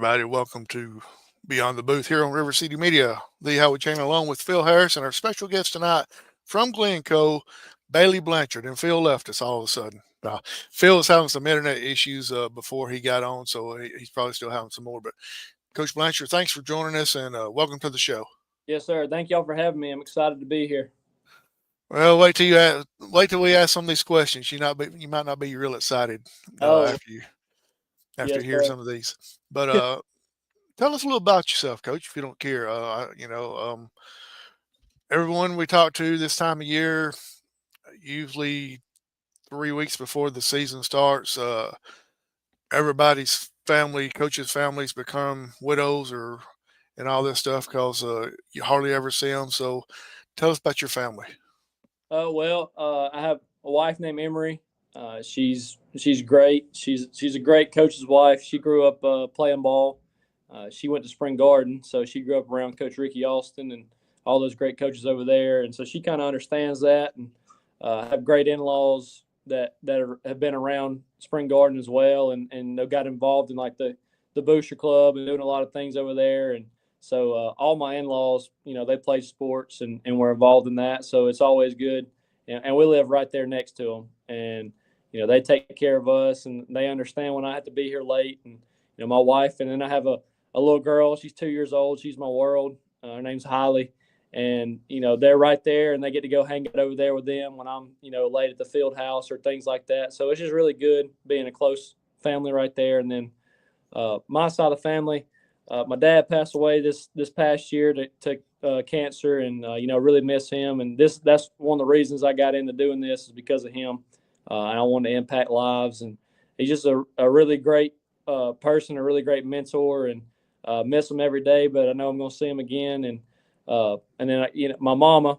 everybody. Welcome to Beyond the Booth here on RiverCity-Media. The Howie Chaney along with Phil Harris and our special guest tonight from Glencoe, Bayley Blanchard. And Phil left us all of a sudden. Phil was having some internet issues before he got on, so he's probably still having some more. But Coach Blanchard, thanks for joining us and welcome to the show. Yes, sir. Thank y'all for having me. I'm excited to be here. Well, wait till we ask some of these questions. You might not be real excited after you Yes, hear sir. some of these. But tell us a little about yourself, Coach, if you don't care. Everyone we talk to this time of year, usually 3 weeks before the season starts, everybody's family, coaches' families become widows and all this stuff because you hardly ever see them. So tell us about your family. I have a wife named Emery. She's great. She's a great coach's wife. She grew up playing ball. She went to Spring Garden, so she grew up around Coach Ricky Austin and all those great coaches over there, and so she kind of understands that. And have great in-laws that have been around Spring Garden as well, and they got involved in like the Booster Club and doing a lot of things over there. And so all my in-laws, they play sports and were involved in that. So it's always good. And we live right there next to them. And, they take care of us and they understand when I have to be here late. And, my wife, and then I have a little girl. She's 2 years old. She's my world. Her name's Holly. And, they're right there and they get to go hang out over there with them when I'm, late at the field house or things like that. So it's just really good being a close family right there. And then my side of the family, my dad passed away this past year to cancer, and really miss him. And that's one of the reasons I got into doing this is because of him. And I wanted to impact lives, and he's just a really great person, a really great mentor, and miss him every day. But I know I'm going to see him again. And then my mama,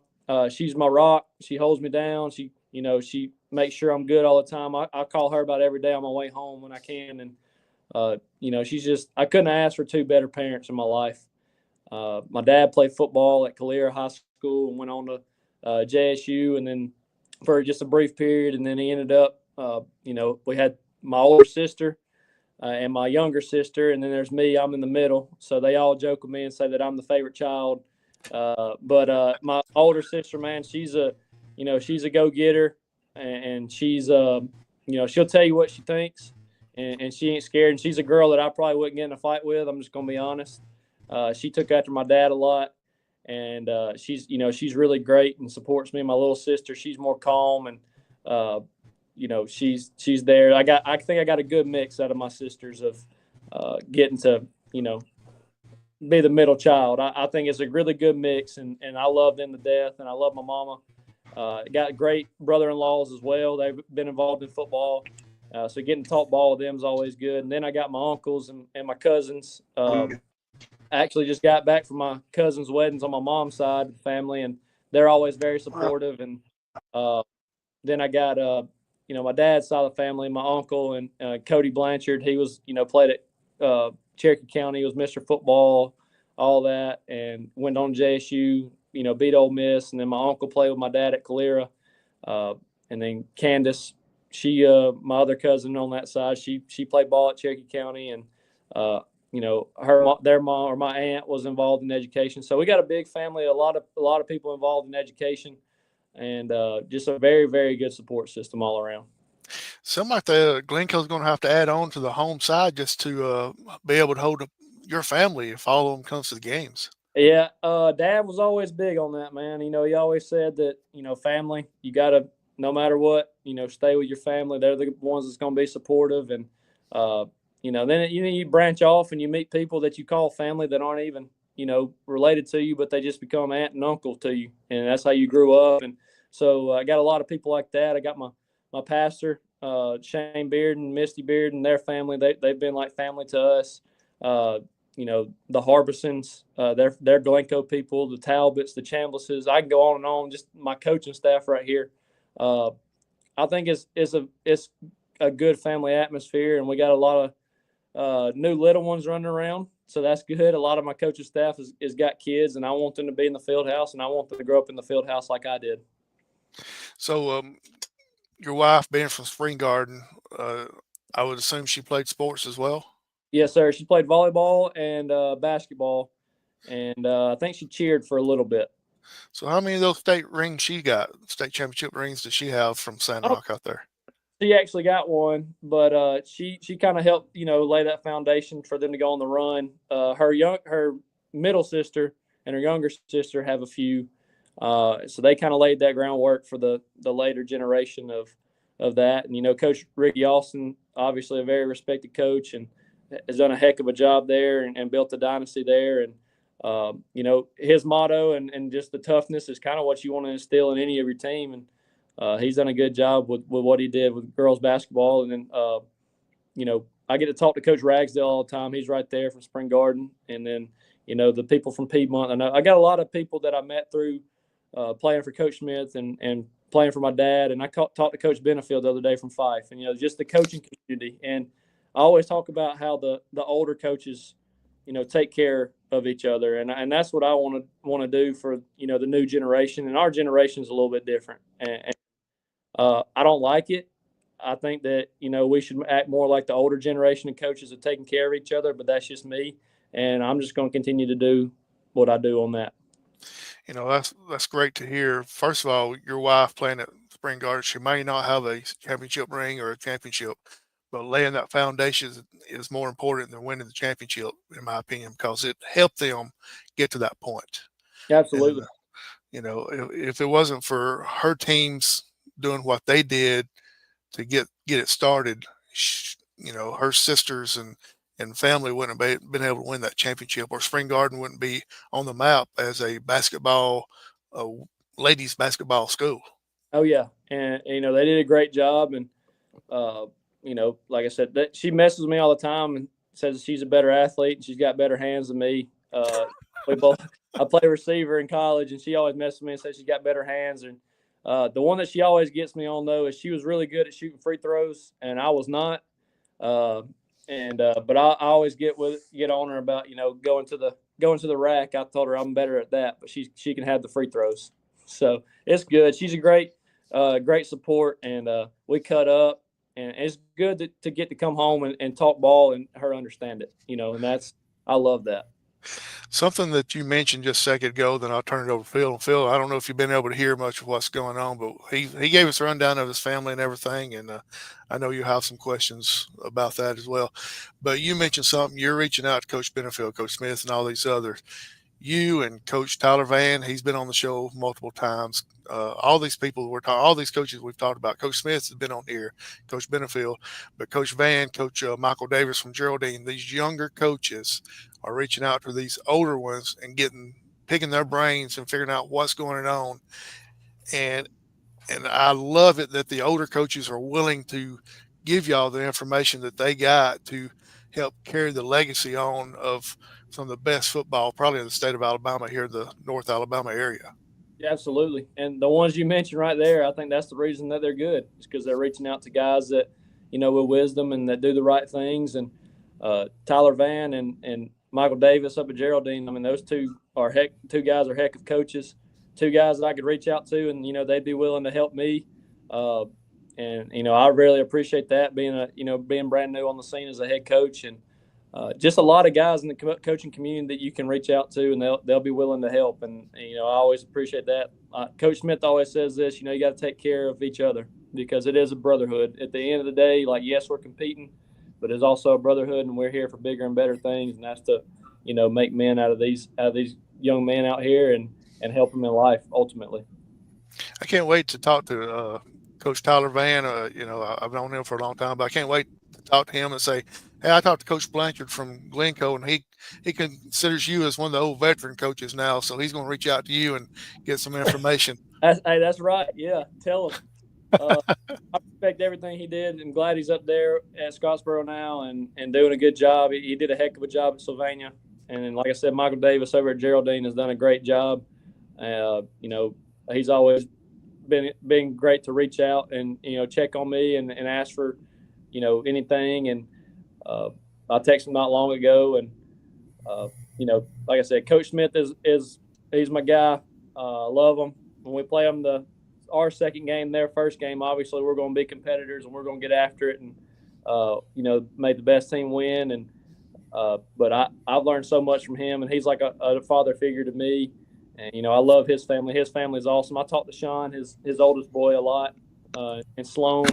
she's my rock. She holds me down. She makes sure I'm good all the time. I call her about every day on my way home when I can, and she's just, I couldn't ask for two better parents in my life. My dad played football at Calera High School and went on to JSU, and then for just a brief period. And then he ended up, we had my older sister and my younger sister, and then there's me. I'm in the middle. So they all joke with me and say that I'm the favorite child. But my older sister, man, she's a go-getter, and she's, she'll tell you what she thinks. And she ain't scared. And she's a girl that I probably wouldn't get in a fight with. I'm just going to be honest. She took after my dad a lot. And she's really great and supports me. My little sister, she's more calm. And, she's there. I think I got a good mix out of my sisters of getting to, be the middle child. I think it's a really good mix. And I love them to death. And I love my mama. Got great brother-in-laws as well. They've been involved in football. So getting to talk ball with them is always good. And then I got my uncles and my cousins. I actually just got back from my cousins' weddings on my mom's side of the family, and they're always very supportive. And then I got, my dad's side of the family, my uncle and Cody Blanchard. He was, played at Cherokee County. He was Mr. Football, all that, and went on JSU, beat Ole Miss. And then my uncle played with my dad at Calera. And then Candace, she, my other cousin on that side, she played ball at Cherokee County, and their mom or my aunt was involved in education. So we got a big family, a lot of people involved in education, and just a very, very good support system all around. Something like that, Glencoe's going to have to add on to the home side just to be able to hold your family if all of them comes to the games. Yeah, Dad was always big on that, man. He always said that family, you got to, no matter what, stay with your family. They're the ones that's going to be supportive. And, then you branch off and you meet people that you call family that aren't even, related to you, but they just become aunt and uncle to you. And that's how you grew up. And so I got a lot of people like that. I got my pastor, Shane Beard and Misty Beard and their family. They've been like family to us. The Harbisons, they're Glencoe people, the Talbots, the Chamblises. I can go on and on, just my coaching staff right here. I think it's a good family atmosphere, and we got a lot of new little ones running around, so that's good. A lot of my coaching staff is got kids, and I want them to be in the field house, and I want them to grow up in the field house like I did. So, your wife being from Spring Garden, I would assume she played sports as well. Yes, sir. She played volleyball and basketball, and I think she cheered for a little bit. So how many of those state rings she got? State championship rings does she have from Sand I don't. Rock out there? She actually got one, but she kind of helped lay that foundation for them to go on the run. Her middle sister and her younger sister have a few, so they kind of laid that groundwork for the later generation of that. And Coach Ricky Austin, obviously a very respected coach, and has done a heck of a job there and built a dynasty there. And his motto and just the toughness is kind of what you want to instill in any of your team. And he's done a good job with what he did with girls basketball. And then, I get to talk to Coach Ragsdale all the time. He's right there from Spring Garden. And then, the people from Piemont. I got a lot of people that I met through playing for Coach Smith and playing for my dad. And I talked to Coach Benefield the other day from Fife. And, just the coaching community. And I always talk about how the older coaches, take care of each other. And that's what I want to do for, the new generation. And our generation is a little bit different. And I don't like it. I think that we should act more like the older generation of coaches are taking care of each other. But that's just me, and I'm just going to continue to do what I do on that. That's great to hear. First of all, your wife playing at Spring Garden, she may not have a championship ring or a championship, but laying that foundation is more important than winning the championship, in my opinion, because it helped them get to that point. And Absolutely. if it wasn't for her teams doing what they did to get it started, her sisters and family wouldn't have been able to win that championship, or Spring Garden wouldn't be on the map as a uh, ladies basketball school. Oh yeah, and they did a great job. And like I said, that she messes with me all the time and says she's a better athlete and she's got better hands than me. We both. I play receiver in college, and she always messes with me and says she's got better hands. And the one that she always gets me on though is she was really good at shooting free throws, and I was not. But I always get on her about going to the rack. I told her I'm better at that, but she can have the free throws, so it's good. She's a great support, and we cut up, and it's good to get to come home and talk ball and her understand it, and I love that. Something that you mentioned just a second ago, then I'll turn it over to Phil. And Phil, I don't know if you've been able to hear much of what's going on, but he gave us a rundown of his family and everything, and I know you have some questions about that as well. But you mentioned something. You're reaching out to Coach Benefield, Coach Smith, and all these others. You and Coach Tyler Van, he's been on the show multiple times. All these people all these coaches we've talked about. Coach Smith has been on here, Coach Benefield, but Coach Van, Coach Michael Davis from Geraldine. These younger coaches are reaching out to these older ones and picking their brains and figuring out what's going on. And I love it that the older coaches are willing to give y'all the information that they got to help carry the legacy on of some of the best football, probably in the state of Alabama, here in the North Alabama area. Yeah, absolutely. And the ones you mentioned right there, I think that's the reason that they're good, is because they're reaching out to guys that with wisdom and that do the right things. And Tyler Van and Michael Davis up at Geraldine, I mean, those two guys are heck of coaches, two guys that I could reach out to, and they'd be willing to help me. And I really appreciate that, being brand new on the scene as a head coach, and just a lot of guys in the coaching community that you can reach out to, and they'll be willing to help. And I always appreciate that. Coach Smith always says this: you got to take care of each other, because it is a brotherhood. At the end of the day, yes, we're competing, but it's also a brotherhood, and we're here for bigger and better things, and that's to make men out of these young men out here and help them in life ultimately. I can't wait to talk to Coach Tyler Van. I've known him for a long time, but I can't wait to talk to him and say, "Hey, I talked to Coach Blanchard from Glencoe, and he considers you as one of the old veteran coaches now, so he's going to reach out to you and get some information." That's right. Yeah, tell him. I respect everything he did. I'm glad he's up there at Scottsboro now and doing a good job. He did a heck of a job at Sylvania. And then, like I said, Michael Davis over at Geraldine has done a great job. He's always been great to reach out and check on me and ask for anything. And I texted him not long ago, and like I said, Coach Smith is he's my guy. I love him. When we play them our second game, their first game, obviously we're going to be competitors and we're going to get after it and make the best team win. And But I've learned so much from him, and he's like a father figure to me. And I love his family. His family is awesome. I talked to Sean, his oldest boy, a lot, and Sloan.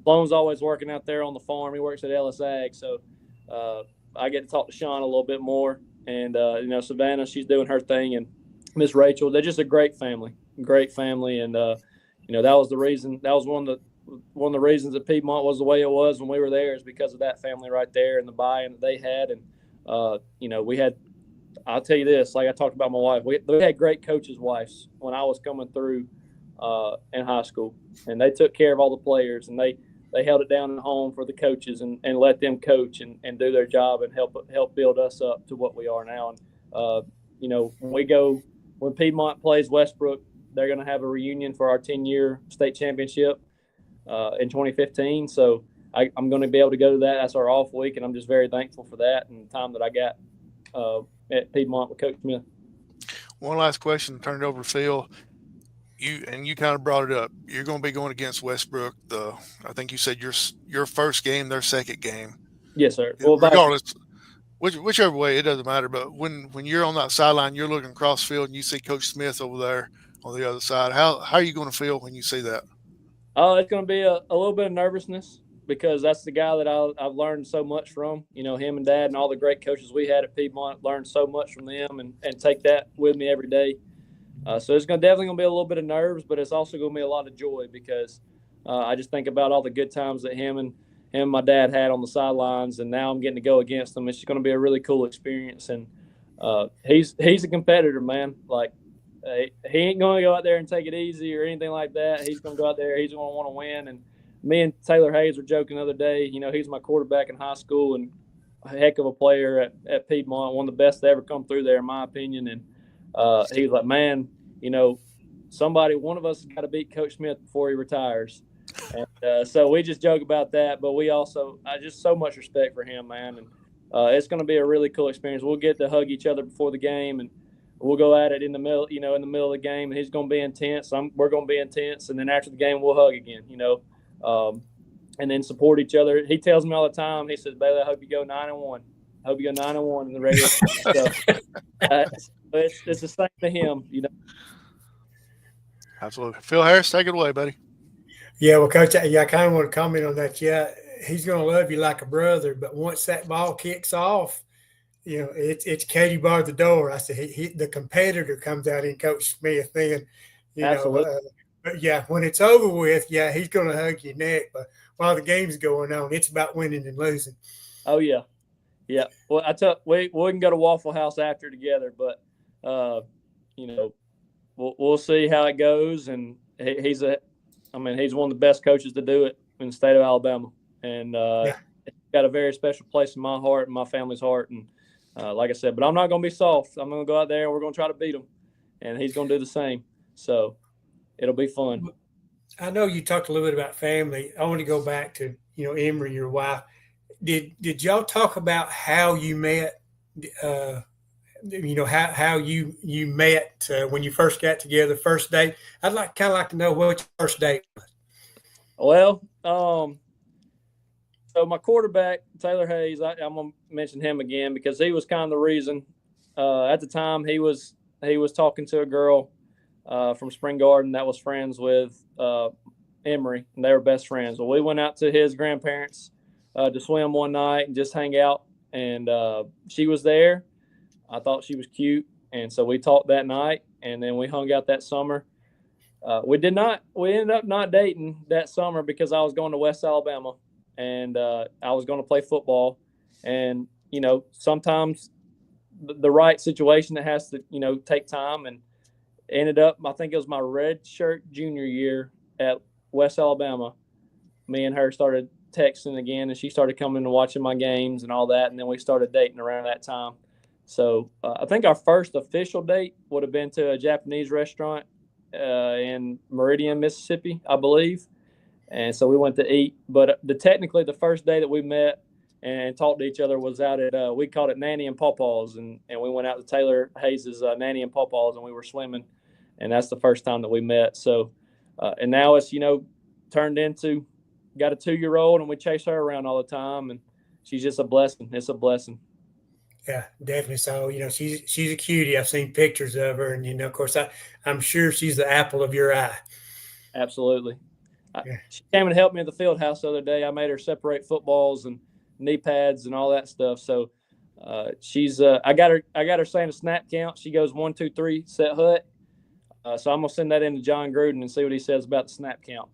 Sloan's always working out there on the farm. He works at Ellis Ag, so I get to talk to Sean a little bit more. And Savannah, she's doing her thing, and Miss Rachel. They're just a great family, and that was the reason. That was one of the reasons that Piedmont was the way it was when we were there, is because of that family right there and the buy-in that they had. And we had. I'll tell you this, like I talked about my wife, we had great coaches' wives when I was coming through in high school, and they took care of all the players, and they held it down at home for the coaches and let them coach and do their job and help build us up to what we are now. And when Piedmont plays Westbrook, they're going to have a reunion for our 10-year state championship in 2015. So I'm going to be able to go to that. That's our off week, and I'm just very thankful for that and the time that I got at Piedmont with Coach Smith. One last question, turn it over to Phil. You kind of brought it up. You're going to be going against Westbrook. I think you said your first game, their second game. Yes, sir. Well, regardless, whichever way, it doesn't matter. But when you're on that sideline, you're looking across field and you see Coach Smith over there on the other side. How are you going to feel when you see that? It's going to be a little bit of nervousness, because that's the guy that I've learned so much from. Him and Dad and all the great coaches we had at Piedmont, learned so much from them and take that with me every day. So it's definitely going to be a little bit of nerves, but it's also going to be a lot of joy, because I just think about all the good times that him and my dad had on the sidelines, and now I'm getting to go against them. It's just going to be a really cool experience. And he's a competitor, man. Like, he ain't going to go out there and take it easy or anything like that. He's going to go out there. He's going to want to win. And me and Taylor Hayes were joking the other day. He's my quarterback in high school and a heck of a player at Piedmont, one of the best to ever come through there, in my opinion. And he was like, man, one of us has got to beat Coach Smith before he retires. And so we just joke about that. But I just so much respect for him, man. And it's going to be a really cool experience. We'll get to hug each other before the game, and we'll go at it in the middle of the game. And he's going to be intense. We're going to be intense. And then after the game, we'll hug again, and then support each other. He tells me all the time, he says, Bayley, I hope you go 9-1. I hope you go 9-1 in the regular season. So it's the same to him, Absolutely. Phil Harris, take it away, buddy. Yeah, well, Coach, I kind of want to comment on that. Yeah, he's going to love you like a brother, but once that ball kicks off, it's Katie bar the door. I said, the competitor comes out in Coach Smith then, but yeah, when it's over with, yeah, he's going to hug your neck. But while the game's going on, it's about winning and losing. Oh, yeah. Yeah. Well, we can go to Waffle House after together, but, we'll see how it goes. And he's one of the best coaches to do it in the state of Alabama. And he's got a very special place in my heart and my family's heart. And like I said, but I'm not going to be soft. I'm going to go out there and we're going to try to beat him. And he's going to do the same. So it'll be fun. I know you talked a little bit about family. I want to go back to, Emery, your wife. Did y'all talk about how you met? How you met when you first got together, first date? I'd like to know what your first date was. Well, so my quarterback, Taylor Hayes, I'm gonna mention him again because he was kind of the reason. At the time, he was talking to a girl from Spring Garden that was friends with Emery, and they were best friends. Well, we went out to his grandparents to swim one night and just hang out, and she was there. I thought she was cute, and so we talked that night, and then we hung out that summer. We ended up not dating that summer because I was going to West Alabama, and I was going to play football. And, sometimes the right situation that has to, take time, and ended up, I think it was my red shirt junior year at West Alabama. Me and her started texting again, and she started coming and watching my games and all that. And then we started dating around that time. So I think our first official date would have been to a Japanese restaurant in Meridian, Mississippi, I believe. And so we went to eat. But technically the first day that we met and talked to each other was out at, we called it Nanny and Pawpaw's. And we went out to Taylor Hayes' Nanny and Pawpaw's, and we were swimming. And that's the first time that we met. So, and now it's, turned into, got a 2-year-old, and we chase her around all the time. And she's just a blessing. It's a blessing. Yeah, definitely. So, she's a cutie. I've seen pictures of her, and of course, I'm sure she's the apple of your eye. Absolutely. Yeah. She came and helped me at the field house the other day. I made her separate footballs and knee pads and all that stuff. So she's I got her saying a snap count. She goes 1, 2, 3, set hut. So I'm gonna send that in to John Gruden and see what he says about the snap count.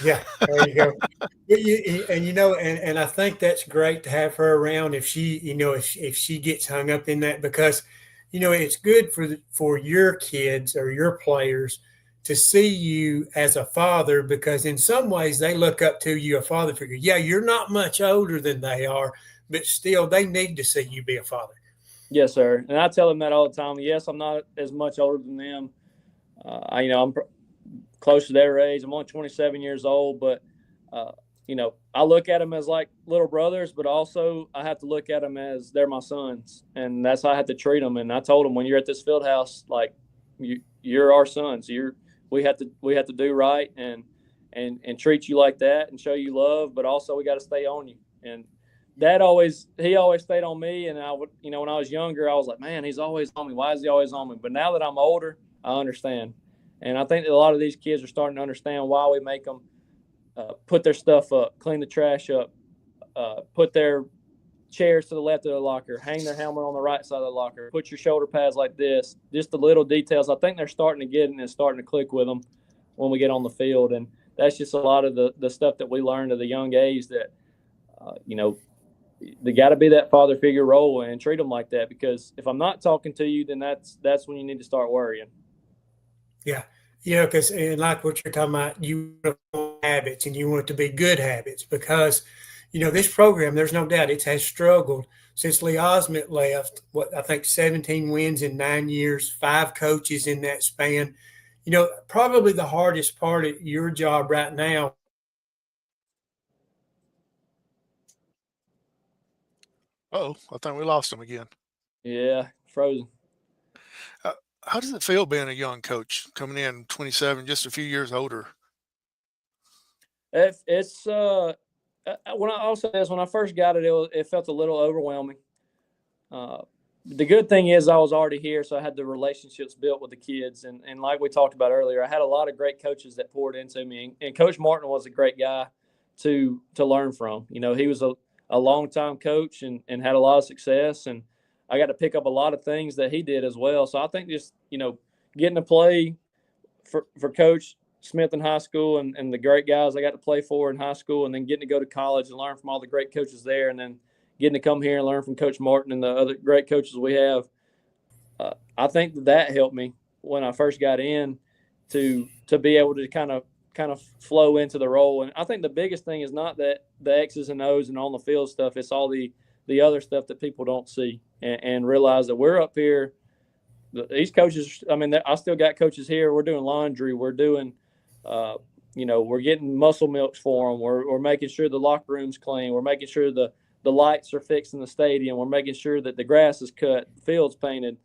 Yeah, there you go. And I think that's great to have her around if she, if she gets hung up in that, because, it's good for your kids or your players to see you as a father, because in some ways they look up to you, a father figure. Yeah, you're not much older than they are, but still they need to see you be a father. Yes, sir. And I tell them that all the time. Yes, I'm not as much older than them. I'm close to their age. I'm only 27 years old, but I look at them as like little brothers, but also I have to look at them as they're my sons, and that's how I have to treat them. And I told them, when you're at this field house, like you're our sons. We have to do right and treat you like that and show you love, but also we got to stay on you. And he always stayed on me. And I would, when I was younger, I was like, man, he's always on me. Why is he always on me? But now that I'm older, I understand. And I think that a lot of these kids are starting to understand why we make them put their stuff up, clean the trash up, put their chairs to the left of the locker, hang their helmet on the right side of the locker, put your shoulder pads like this, just the little details. I think they're starting to get it and it's starting to click with them when we get on the field. And that's just a lot of the stuff that we learned at a young age that, they got to be that father figure role and treat them like that, because if I'm not talking to you, then that's when you need to start worrying. Yeah. Because and like what you're talking about, you want habits and you want it to be good habits, because, this program, there's no doubt it has struggled since Lee Osment left. I think 17 wins in 9 years, 5 coaches in that span. Probably the hardest part of your job right now. Oh, I think we lost him again. Yeah, frozen. How does it feel being a young coach coming in 27, just a few years older? It's when I first got it, it felt a little overwhelming. The good thing is I was already here, so I had the relationships built with the kids, and like we talked about earlier, I had a lot of great coaches that poured into me, and Coach Martin was a great guy to learn from. He was a long-time coach and had a lot of success, and I got to pick up a lot of things that he did as well. So I think just, getting to play for Coach Smith in high school and the great guys I got to play for in high school, and then getting to go to college and learn from all the great coaches there, and then getting to come here and learn from Coach Martin and the other great coaches we have. I think that helped me when I first got in to be able to kind of flow into the role. And I think the biggest thing is not that the X's and O's and on the field stuff. It's all the other stuff that people don't see and realize that we're up here. These coaches, I still got coaches here. We're doing laundry. We're doing, we're getting muscle milks for them. We're making sure the locker room's clean. We're making sure the lights are fixed in the stadium. We're making sure that the grass is cut, the field's painted,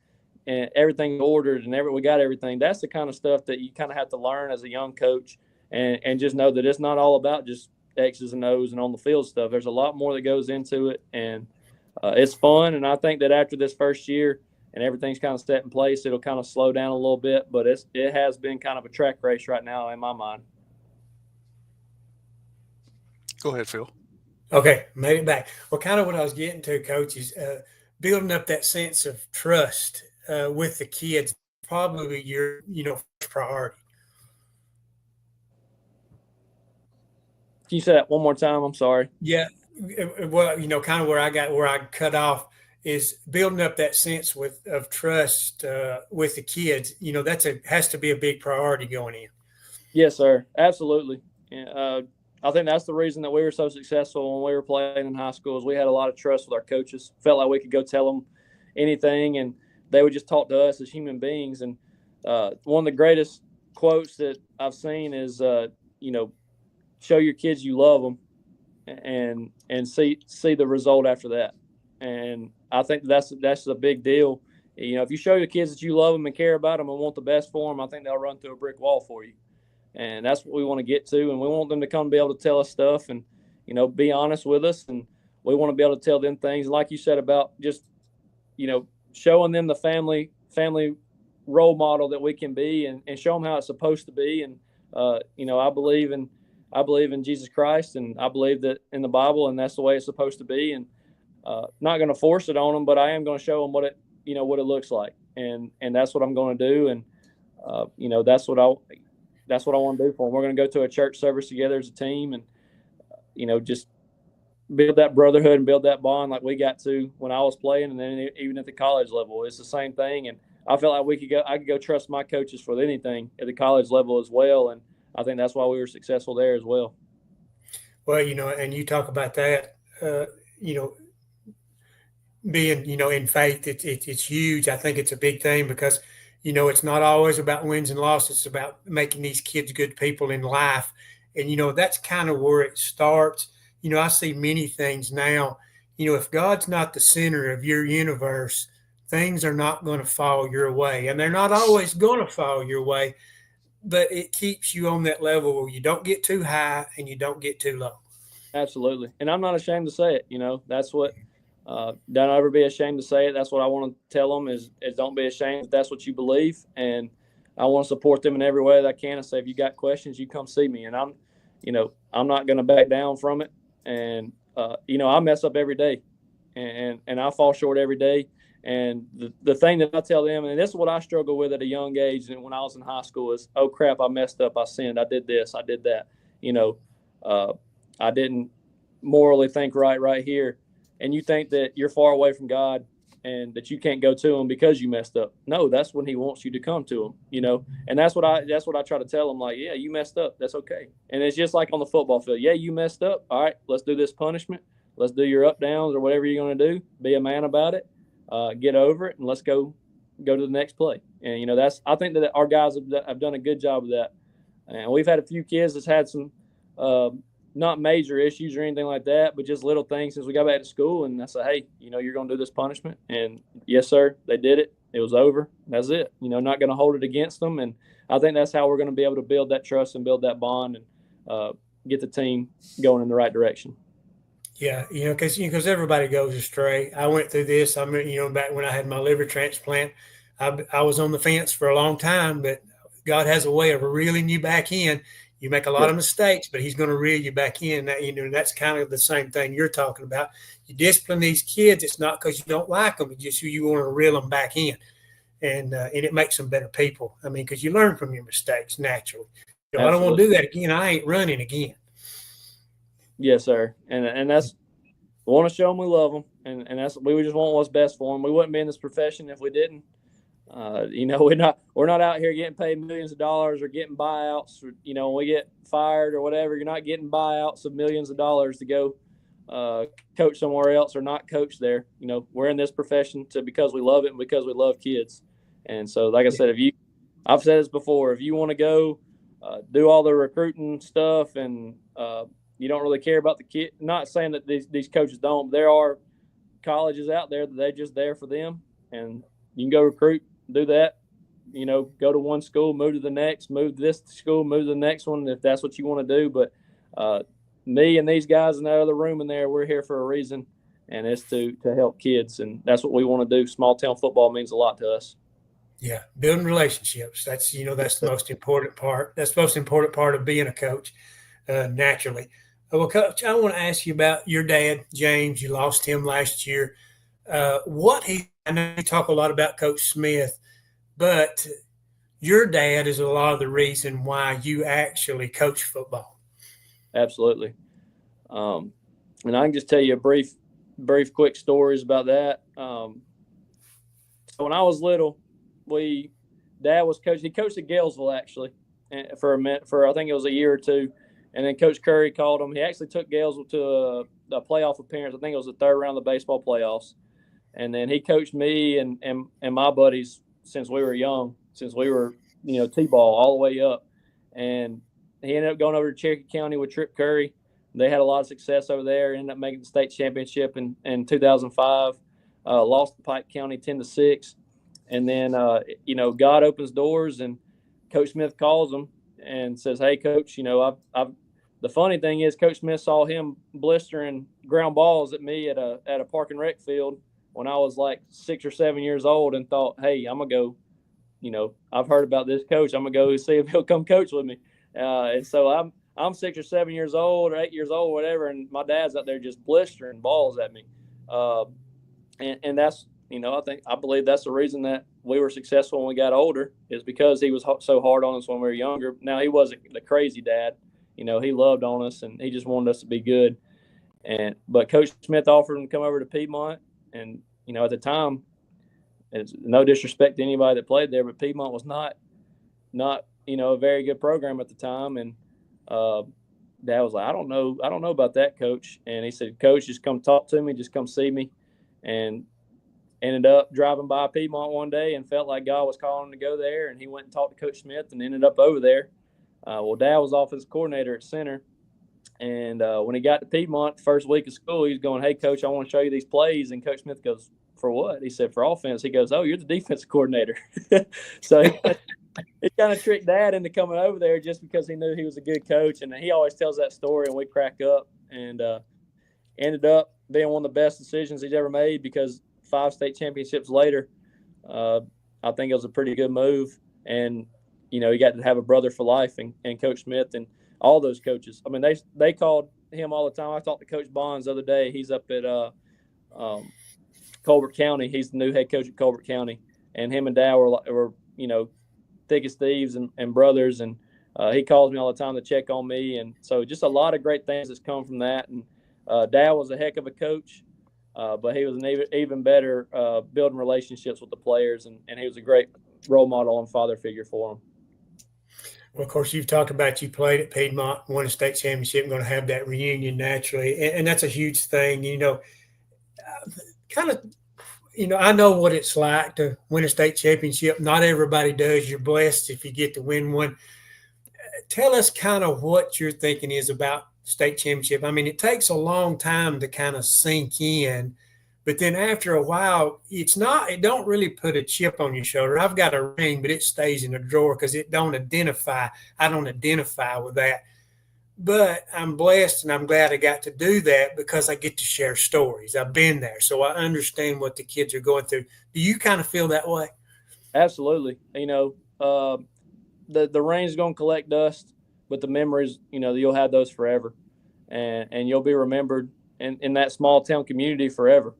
and everything's ordered, and we got everything. That's the kind of stuff that you kind of have to learn as a young coach, and just know that it's not all about just X's and O's and on the field stuff. There's a lot more that goes into it, and it's fun. And I think that after this first year and everything's kind of set in place, it'll kind of slow down a little bit, but it has been kind of a track race right now in my mind. Go ahead, Phil. Okay, made it back. Well, kind of what I was getting to, Coach, is building up that sense of trust with the kids, probably your first priority. Can you say that one more time? I'm sorry. Yeah, well, kind of where I cut off is building up that sense of trust with the kids. Has to be a big priority going in. Yes, sir. Absolutely. I think that's the reason that we were so successful when we were playing in high school, is we had a lot of trust with our coaches. Felt like we could go tell them anything, and they would just talk to us as human beings. And one of the greatest quotes that I've seen is, show your kids you love them, and see the result after that. And I think that's a big deal. If you show your kids that you love them and care about them and want the best for them, I think they'll run through a brick wall for you. And that's what we want to get to. And we want them to come be able to tell us stuff and, be honest with us. And we want to be able to tell them things, like you said, about just showing them the family role model that we can be, and show them how it's supposed to be. And I believe in Jesus Christ, and I believe that in the Bible, and that's the way it's supposed to be. And not going to force it on them, but I am going to show them what it looks like, and that's what I'm going to do. And that's what I want to do for them. We're going to go to a church service together as a team, and just build that brotherhood and build that bond like we got to when I was playing, and then even at the college level, it's the same thing. And I felt like I could go trust my coaches for anything at the college level as well, and I think that's why we were successful there as well. Well, and you talk about that, being, in faith, it's huge. I think it's a big thing because, it's not always about wins and losses. It's about making these kids good people in life. And, that's kind of where it starts. I see many things now. If God's not the center of your universe, things are not going to fall your way. And they're not always going to fall your way, but it keeps you on that level where you don't get too high and you don't get too low. Absolutely. And I'm not ashamed to say it. That's what, don't ever be ashamed to say it. That's what I want to tell them is don't be ashamed if that's what you believe. And I want to support them in every way that I can and say, if you got questions, you come see me. And I'm not going to back down from it. And, I mess up every day and I fall short every day. And the thing that I tell them, and this is what I struggle with at a young age and when I was in high school is, oh crap, I messed up. I sinned. I did this. I did that. I didn't morally think right here. And you think that you're far away from God and that you can't go to him because you messed up. No, that's when he wants you to come to him, and that's what I try to tell them. Like, yeah, you messed up. That's okay. And it's just like on the football field. Yeah, you messed up. All right, let's do this punishment. Let's do your up downs or whatever you're going to do. Be a man about it. Get over it, and let's go to the next play. And, I think that our guys have done a good job of that. And we've had a few kids that's had some not major issues or anything like that, but just little things since we got back to school. And I said, hey, you're going to do this punishment. And yes, sir, they did it. It was over. That's it. Not going to hold it against them. And I think that's how we're going to be able to build that trust and build that bond and get the team going in the right direction. Yeah, because everybody goes astray. I went through this. I mean, back when I had my liver transplant, I was on the fence for a long time, but God has a way of reeling you back in. You make a lot of mistakes, but he's going to reel you back in. That's kind of the same thing you're talking about. You discipline these kids. It's not because you don't like them. It's just you want to reel them back in. And it makes them better people. I mean, because you learn from your mistakes naturally. I don't want to do that again. I ain't running again. Yes, sir. And that's, we want to show them we love them. And that's, we just want what's best for them. We wouldn't be in this profession if we didn't. We're not out here getting paid millions of dollars or getting buyouts. Or, when we get fired or whatever, you're not getting buyouts of millions of dollars to go coach somewhere else or not coach there. We're in this profession because we love it and because we love kids. And so, like I said, I've said this before, if you want to go do all the recruiting stuff and you don't really care about the kid, not saying that these coaches don't, but there are colleges out there that they're just there for them, and you can go recruit, do that, go to one school, move to the next, move to this school, move to the next one if that's what you want to do. But me and these guys in that other room in there, we're here for a reason, and it's to help kids, and that's what we want to do. Small town football means a lot to us. Yeah, building relationships. That's that's the most important part. That's the most important part of being a coach, naturally. Well, Coach, I want to ask you about your dad, James. You lost him last year. I know you talk a lot about Coach Smith, but your dad is a lot of the reason why you actually coach football. Absolutely. And I can just tell you a brief, quick stories about that. So when I was little, Dad was coaching. He coached at Galesville actually for a minute, I think it was a year or two. And then Coach Curry called him. He actually took Galesville to a playoff appearance. I think it was the third round of the baseball playoffs. And then he coached me and my buddies since we were young, since we were, T-ball all the way up. And he ended up going over to Cherokee County with Trip Curry. They had a lot of success over there, ended up making the state championship in 2005, lost to Pike County 10-6. And then, God opens doors and Coach Smith calls him and says, hey, Coach, the funny thing is Coach Smith saw him blistering ground balls at me at a park and rec field when I was like 6 or 7 years old and thought, hey, I'm going to go, I've heard about this coach. I'm going to go see if he'll come coach with me. And so I'm 6 or 7 years old or 8 years old, whatever, and my dad's out there just blistering balls at me. And that's, I believe that's the reason that we were successful when we got older, is because he was so hard on us when we were younger. Now, he wasn't the crazy dad. He loved on us, and he just wanted us to be good. But Coach Smith offered him to come over to Piemont. And, at the time, it's no disrespect to anybody that played there, but Piemont was not a very good program at the time. And Dad was like, I don't know about that, Coach. And he said, Coach, just come talk to me, just come see me. And ended up driving by Piemont one day and felt like God was calling him to go there. And he went and talked to Coach Smith and ended up over there. Well, Dad was offensive coordinator at center. And when he got to Piemont, the first week of school, he was going, hey, Coach, I want to show you these plays. And Coach Smith goes, for what? He said, for offense. He goes, oh, you're the defensive coordinator. So he kind of tricked Dad into coming over there just because he knew he was a good coach. And he always tells that story, and we crack up. And ended up being one of the best decisions he's ever made, because 5 state championships later, I think it was a pretty good move. And, he got to have a brother for life, and Coach Smith and all those coaches. I mean, they called him all the time. I talked to Coach Bonds the other day. He's up at Colbert County. He's the new head coach at Colbert County. And him and Dad were thick as thieves and brothers. And he calls me all the time to check on me. And so just a lot of great things that's come from that. And Dad was a heck of a coach, but he was an even better building relationships with the players. And he was a great role model and father figure for them. Well, of course, you've talked about you played at Piedmont, won a state championship, and going to have that reunion naturally. And that's a huge thing, I know what it's like to win a state championship. Not everybody does. You're blessed if you get to win one. Tell us kind of what your thinking is about state championship. I mean, it takes a long time to kind of sink in, but then after a while, it don't really put a chip on your shoulder. I've got a ring, but it stays in a drawer because I don't identify with that. But I'm blessed, and I'm glad I got to do that because I get to share stories. I've been there, so I understand what the kids are going through. Do you kind of feel that way? Absolutely. The ring's going to collect dust, but the memories, you'll have those forever, and you'll be remembered in that small town community forever.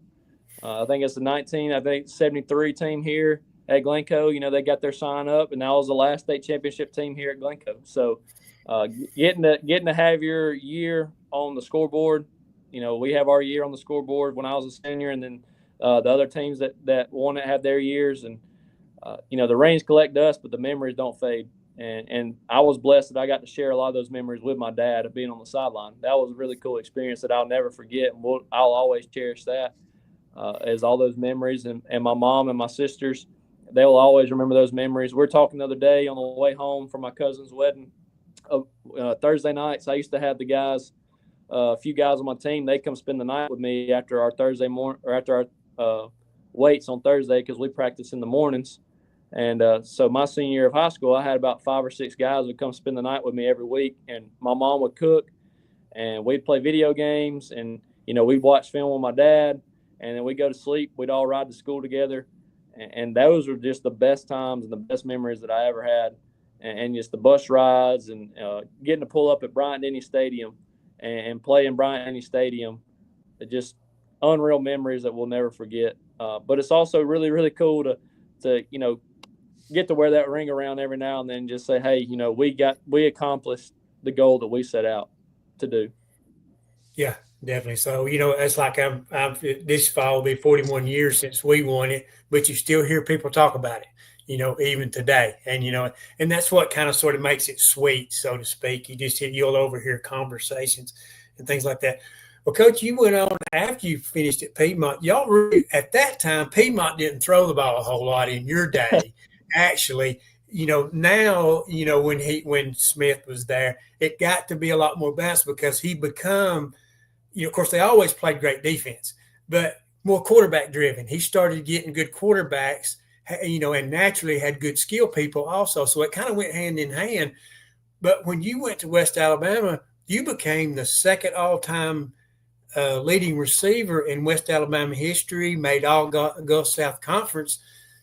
I think it's the 73 team here at Glencoe. They got their sign up, and that was the last state championship team here at Glencoe. So getting to have your year on the scoreboard, we have our year on the scoreboard when I was a senior, and then the other teams that won it had their years. And the rings collect dust, but the memories don't fade. And I was blessed that I got to share a lot of those memories with my dad of being on the sideline. That was a really cool experience that I'll never forget, and I'll always cherish that. As all those memories, and my mom and my sisters, they will always remember those memories. We're talking the other day on the way home from my cousin's wedding. Thursday nights, I used to have the guys, a few guys on my team, they come spend the night with me after our Thursday morning, or after our weights on Thursday, because we practice in the mornings. And so my senior year of high school, I had about 5 or 6 guys who come spend the night with me every week. And my mom would cook, and we'd play video games, and we'd watch film with my dad. And then we'd go to sleep. We'd all ride to school together. And those were just the best times and the best memories that I ever had. And just the bus rides, and getting to pull up at Bryant-Denny Stadium and play in Bryant-Denny Stadium. Just unreal memories that we'll never forget. But it's also really, really cool to get to wear that ring around every now and then and just say, hey, we accomplished the goal that we set out to do. Yeah. Definitely. So, it's like this fall will be 41 years since we won it, but you still hear people talk about it, even today. And, and that's what kind of sort of makes it sweet, so to speak. You'll overhear conversations and things like that. Well, Coach, you went on after you finished at Piedmont. Y'all really, at that time, Piedmont didn't throw the ball a whole lot in your day. Actually, now, when Smith was there, it got to be a lot more balanced because he become – of course, they always played great defense, but more quarterback driven. He started getting good quarterbacks, and naturally had good skill people also. So it kind of went hand in hand. But when you went to West Alabama, you became the second all-time leading receiver in West Alabama history, made all Gulf South Conference.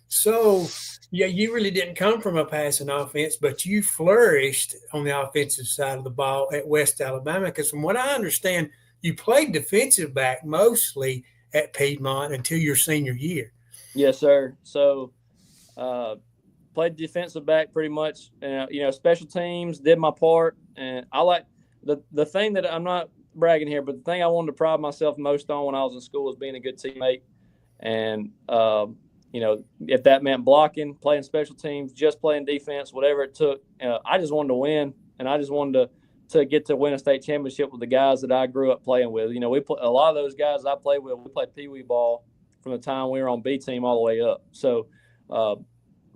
So, yeah, you really didn't come from a passing offense, but you flourished on the offensive side of the ball at West Alabama. Because from what I understand, you played defensive back mostly at Piedmont until your senior year. Yes, sir. So, played defensive back pretty much. Special teams, did my part, and I like the thing that I'm not bragging here, but the thing I wanted to pride myself most on when I was in school was being a good teammate. And if that meant blocking, playing special teams, just playing defense, whatever it took, I just wanted to win, and I just wanted to get to win a state championship with the guys that I grew up playing with. A lot of those guys I played with, we played Pee Wee ball from the time we were on B team all the way up. So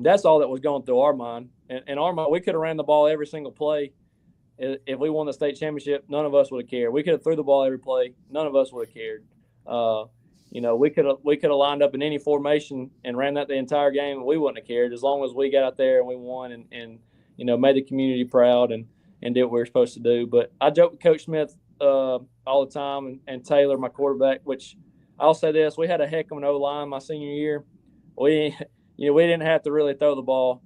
that's all that was going through our mind. And in our mind, we could have ran the ball every single play. If we won the state championship, none of us would have cared. We could have threw the ball every play. None of us would have cared. We could have lined up in any formation and ran that the entire game, and we wouldn't have cared as long as we got out there and we won and made the community proud and did what we were supposed to do. But I joke with Coach Smith all the time and Taylor, my quarterback, which I'll say this: we had a heck of an O-line my senior year. We didn't have to really throw the ball.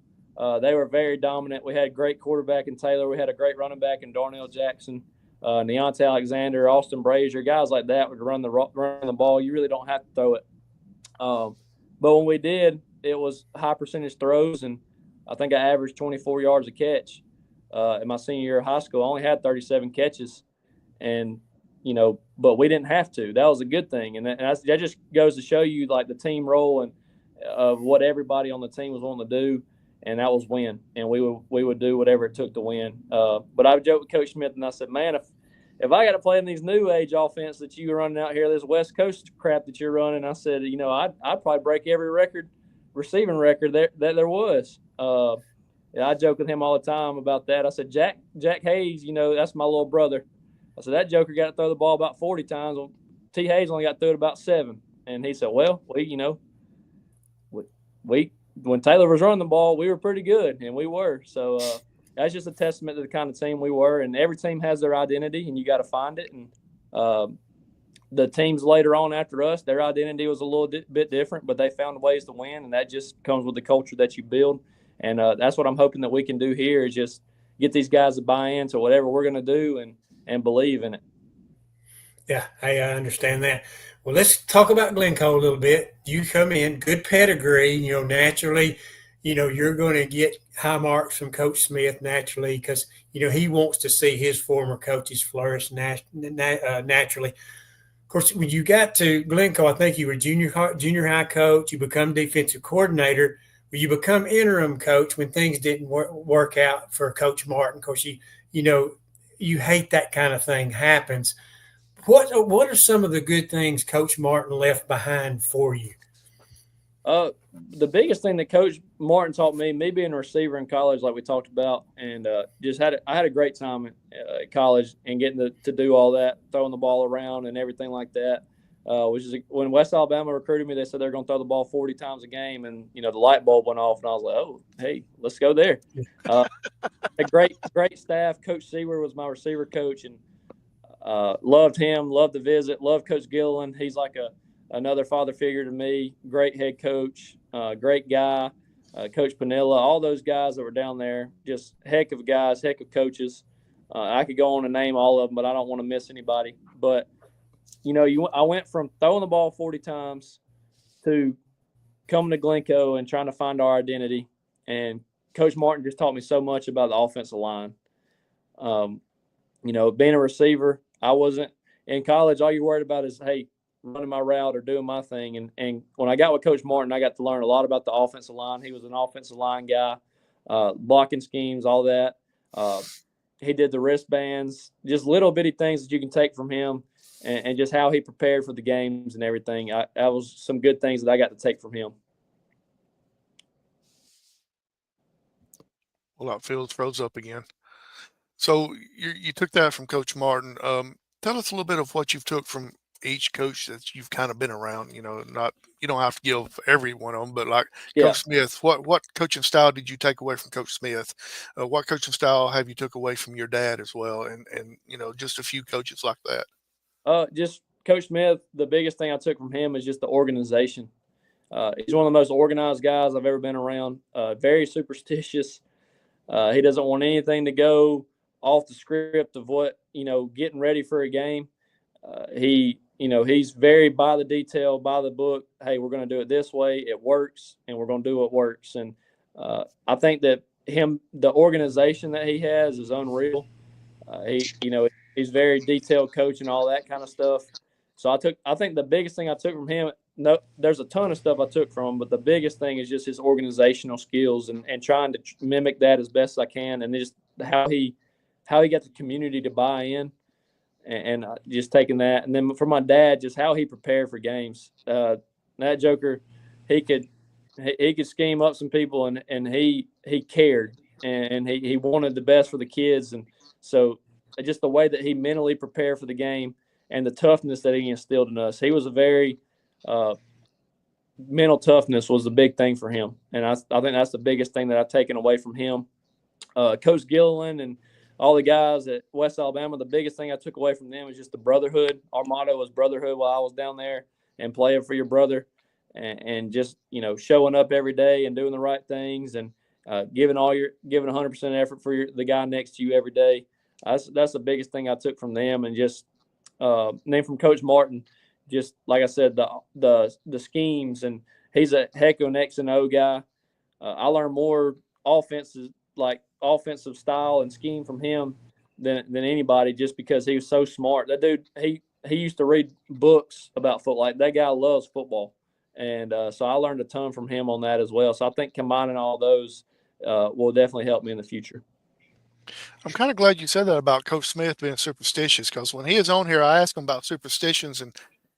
They were very dominant. We had a great quarterback in Taylor. We had a great running back in Darnell Jackson, Deontay Alexander, Austin Brazier, guys like that would run the ball. You really don't have to throw it. But when we did, it was high percentage throws, and I think I averaged 24 yards a catch in my senior year of high school. I only had 37 catches, and but we didn't have to. That was a good thing, and that just goes to show you like the team role and of what everybody on the team was wanting to do. And that was win, and we would do whatever it took to win. But I joked with Coach Smith, and I said, man, if I got to play in these new age offense that you're running out here, this West Coast crap that you're running, I said, I'd probably break every receiving record that there was. I joke with him all the time about that. I said, Jack Hayes, that's my little brother. I said, that joker got to throw the ball about 40 times. Well, T. Hayes only got to throw it about 7. And he said, well, when Taylor was running the ball, we were pretty good, and we were. So that's just a testament to the kind of team we were. And every team has their identity, and you got to find it. And the teams later on after us, their identity was a little bit different, but they found ways to win, and that just comes with the culture that you build. And that's what I'm hoping that we can do here is just get these guys to buy into whatever we're going to do and believe in it. Yeah, I understand that. Well, let's talk about Glencoe a little bit. You come in, good pedigree, naturally, you're going to get high marks from Coach Smith naturally because, he wants to see his former coaches flourish naturally. Of course, when you got to Glencoe, I think you were junior high coach. You become defensive coordinator. You become interim coach when things didn't work out for Coach Martin. Of course, you hate that kind of thing happens. What are some of the good things Coach Martin left behind for you? The biggest thing that Coach Martin taught me being a receiver in college, like we talked about, and I had a great time at college and getting to do all that, throwing the ball around and everything like that. Which is when West Alabama recruited me, they said they're going to throw the ball 40 times a game, and the light bulb went off, and I was like, oh, hey, let's go there. A great staff. Coach Seward was my receiver coach, and loved him, loved the visit, loved Coach Gilliland. He's like another father figure to me. Great head coach, great guy. Coach Panilla, all those guys that were down there, just heck of guys, heck of coaches. I could go on and name all of them, but I don't want to miss anybody. But I went from throwing the ball 40 times to coming to Glencoe and trying to find our identity. And Coach Martin just taught me so much about the offensive line. Being a receiver, I wasn't in college. All you're worried about is, hey, running my route or doing my thing. And when I got with Coach Martin, I got to learn a lot about the offensive line. He was an offensive line guy, blocking schemes, all that. He did the wristbands, just little bitty things that you can take from him. And just how he prepared for the games and everything. That was some good things that I got to take from him. Well, that field froze up again. So you took that from Coach Martin. Tell us a little bit of what you've took from each coach that you've kind of been around. You don't have to give every one of them, but like Coach Smith, what coaching style did you take away from Coach Smith? What coaching style have you took away from your dad as well? And just a few coaches like that. Just Coach Smith, the biggest thing I took from him is just the organization. He's one of the most organized guys I've ever been around. Very superstitious. He doesn't want anything to go off the script of what, getting ready for a game. He's very by the detail, by the book. Hey, we're going to do it this way. It works, and we're going to do what works. And I think that the organization that he has is unreal. He's very detailed coach and all that kind of stuff. So I think the biggest thing I took from him, there's a ton of stuff I took from him, but the biggest thing is just his organizational skills and trying to mimic that as best I can, and just how he got the community to buy in, and just taking that. And then for my dad, just how he prepared for games. That joker, he could scheme up some people, and he cared, and he wanted the best for the kids. And so just the way that he mentally prepared for the game and the toughness that he instilled in us. He was a very mental toughness was the big thing for him. And I think that's the biggest thing that I've taken away from him. Coach Gilliland and all the guys at West Alabama, the biggest thing I took away from them was just the brotherhood. Our motto was brotherhood while I was down there, and playing for your brother, and just, showing up every day and doing the right things, and giving 100% effort for the guy next to you every day. That's the biggest thing I took from them. And just then from Coach Martin, just like I said, the schemes, and he's a heck of an X and O guy. I learned more offensive style and scheme from him than anybody, just because he was so smart. That dude, he used to read books about football. Like, that guy loves football, and so I learned a ton from him on that as well. So I think combining all those will definitely help me in the future. I'm kind of glad you said that about Coach Smith being superstitious, because when he is on here, I asked him about superstitions, and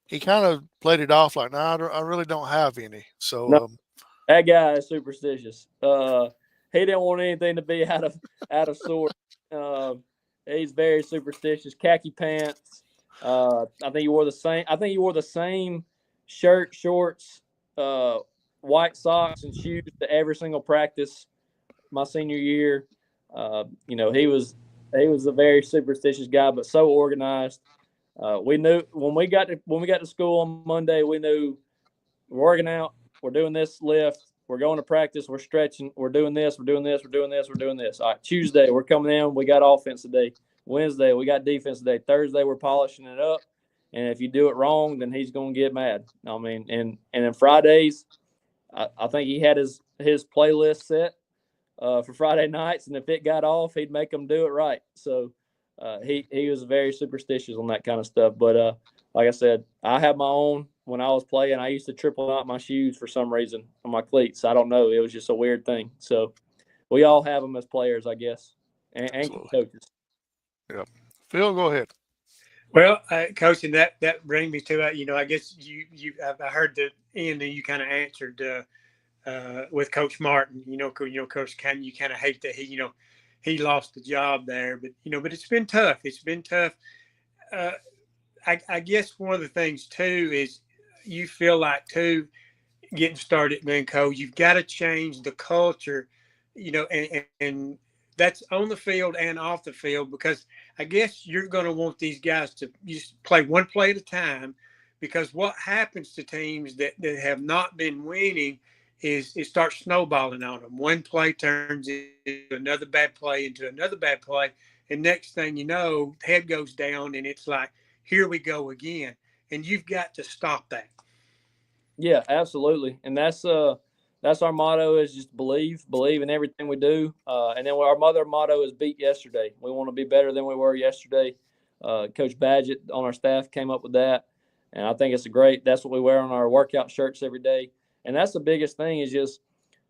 he kind of played it off like, "No, I really don't have any." So no, that guy is superstitious. He didn't want anything to be out of sort. He's very superstitious. Khaki pants. I think he wore the same shirt, shorts, white socks, and shoes to every single practice my senior year. He was a very superstitious guy, but so organized. We knew when we got to school on Monday, we knew we're working out, we're doing this lift, we're going to practice, we're stretching, we're doing this, we're doing this, we're doing this, we're doing this. All right, Tuesday, we're coming in, we got offense today. Wednesday, we got defense today. Thursday, we're polishing it up. And if you do it wrong, then he's going to get mad. I mean, and then Fridays, I think he had his playlist set for Friday nights, and if it got off, he'd make them do it right. So he was very superstitious on that kind of stuff. But like I said, I have my own. When I was playing, I used to triple knot my shoes for some reason on my cleats. I don't know. It was just a weird thing. So we all have them as players, I guess, and coaches. Yeah. Phil, go ahead. Well, Coach, and that brings me to I guess I heard the end and you kind of answered with Coach Martin. Coach, you kind of hate that he lost the job there, but it's been tough. It's been tough. I guess one of the things too is you feel like too, getting started at Glencoe, you've got to change the culture, and that's on the field and off the field, because I guess you're going to want these guys to just play one play at a time, because what happens to teams that have not been winning is it starts snowballing on them. One play turns into another bad play, and next thing you know, head goes down, and it's like, here we go again. And you've got to stop that. Yeah, absolutely. And that's our motto, is just believe in everything we do. And then our motto is beat yesterday. We want to be better than we were yesterday. Coach Badgett on our staff came up with that. And I think that's what we wear on our workout shirts every day. And that's the biggest thing, is just,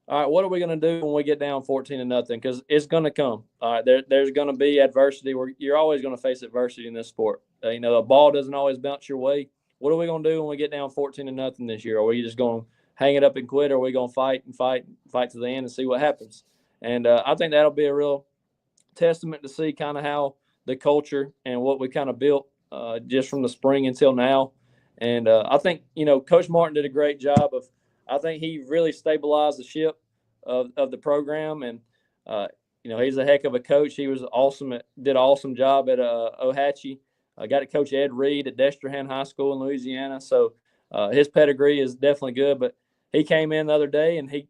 all right, what are we going to do when we get down 14-0? Because it's going to come. All right, there's going to be adversity. You're always going to face adversity in this sport. A ball doesn't always bounce your way. What are we going to do when we get down 14-0 this year? Are we just going to hang it up and quit, or are we going to fight to the end and see what happens? And I think that'll be a real testament to see kind of how the culture and what we kind of built just from the spring until now. And I think, Coach Martin did a great job I think he really stabilized the ship of the program. And, he's a heck of a coach. He was awesome, did an awesome job at Ohatchee. I got to coach Ed Reed at Destrehan High School in Louisiana. So his pedigree is definitely good. But he came in the other day, and he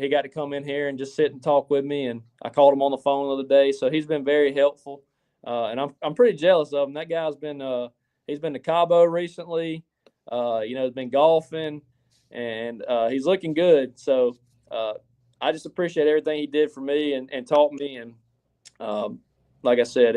got to come in here and just sit and talk with me. And I called him on the phone the other day. So he's been very helpful. And I'm pretty jealous of him. That guy's been he's been to Cabo recently. He's been golfing, and he's looking good. So I just appreciate everything he did for me and taught me. And like I said,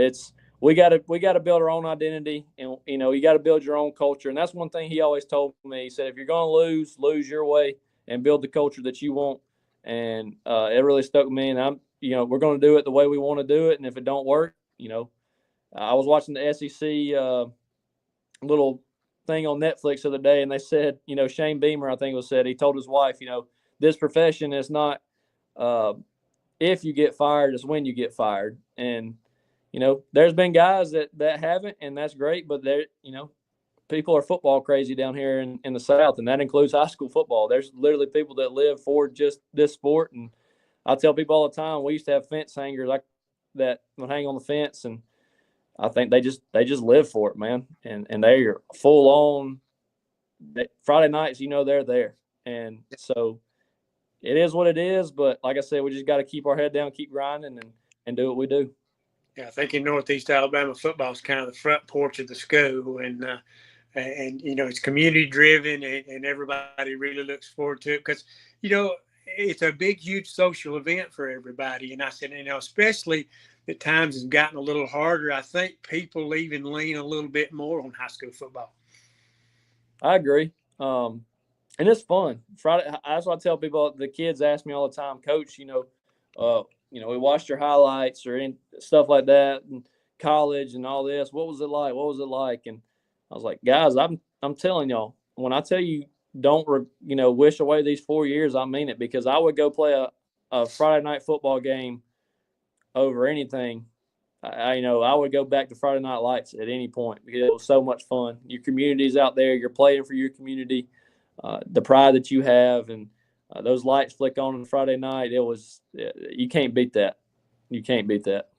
we got to build our own identity, and you got to build your own culture. And that's one thing he always told me. He said, if you're going to lose your way and build the culture that you want. And it really stuck with me. And we're going to do it the way we want to do it. And if it don't work, I was watching the SEC little thing on Netflix the other day, and they said, Shane Beamer, I think it was said, he told his wife, this profession is not if you get fired, it's when you get fired. And there's been guys that haven't, and that's great, but people are football crazy down here in the South, and that includes high school football. There's literally people that live for just this sport. And I tell people all the time, we used to have fence hangers that would hang on the fence, and I think they just live for it, man. And they're full on. Friday nights, they're there. And so it is what it is. But like I said, we just got to keep our head down, keep grinding, and do what we do. Yeah, I think in Northeast Alabama, football is kind of the front porch of the school, and it's community driven, and everybody really looks forward to it because it's a big, huge social event for everybody. And I said, especially at times has gotten a little harder. I think people even lean a little bit more on high school football. I agree, and it's fun. Friday, that's what I tell people. The kids ask me all the time, Coach, we watched your highlights or stuff like that in college and all this. What was it like? What was it like? And I was like, guys, I'm telling y'all, when I tell you don't, wish away these 4 years, I mean it, because I would go play a Friday night football game over anything. I would go back to Friday Night Lights at any point because it was so much fun. Your community's out there. You're playing for your community, the pride that you have, and those lights flick on Friday night. You can't beat that. You can't beat that.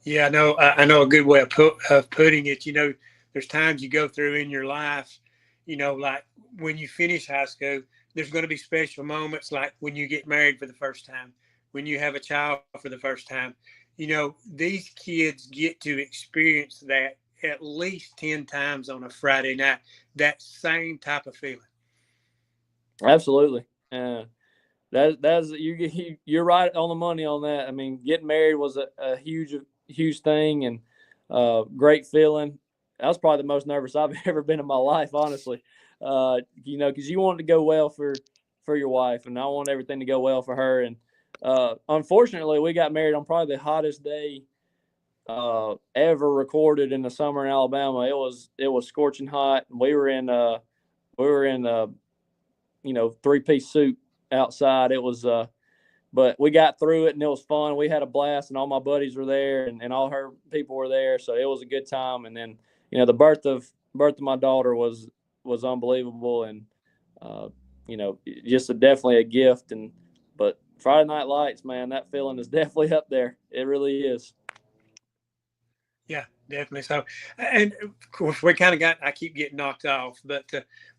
Yeah, I know a good way of putting it. There's times you go through in your life, like when you finish high school, there's going to be special moments like when you get married for the first time, when you have a child for the first time. These kids get to experience that at least 10 times on a Friday night, that same type of feeling. Absolutely. That's you're right on the money on that. I mean, getting married was a huge thing, and great feeling. That was probably the most nervous I've ever been in my life, honestly. Because you want it to go well for your wife, and I want everything to go well for her. And unfortunately, we got married on probably the hottest day ever recorded in the summer in Alabama. It was scorching hot, and we were in 3-piece suit outside. It was but we got through it, and it was fun. We had a blast, and all my buddies were there, and all her people were there, so it was a good time. And then the birth of my daughter was unbelievable, and just definitely a gift. But Friday Night Lights, man, that feeling is definitely up there. It really is. Yeah, definitely. So, and of course, I keep getting knocked off, but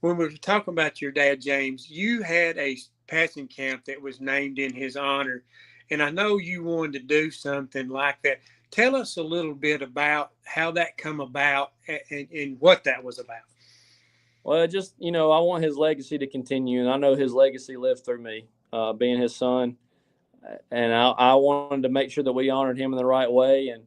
when we were talking about your dad, James, you had a passing camp that was named in his honor. And I know you wanted to do something like that. Tell us a little bit about how that come about and what that was about. Well, just, I want his legacy to continue. And I know his legacy lived through me, being his son. And I wanted to make sure that we honored him in the right way. And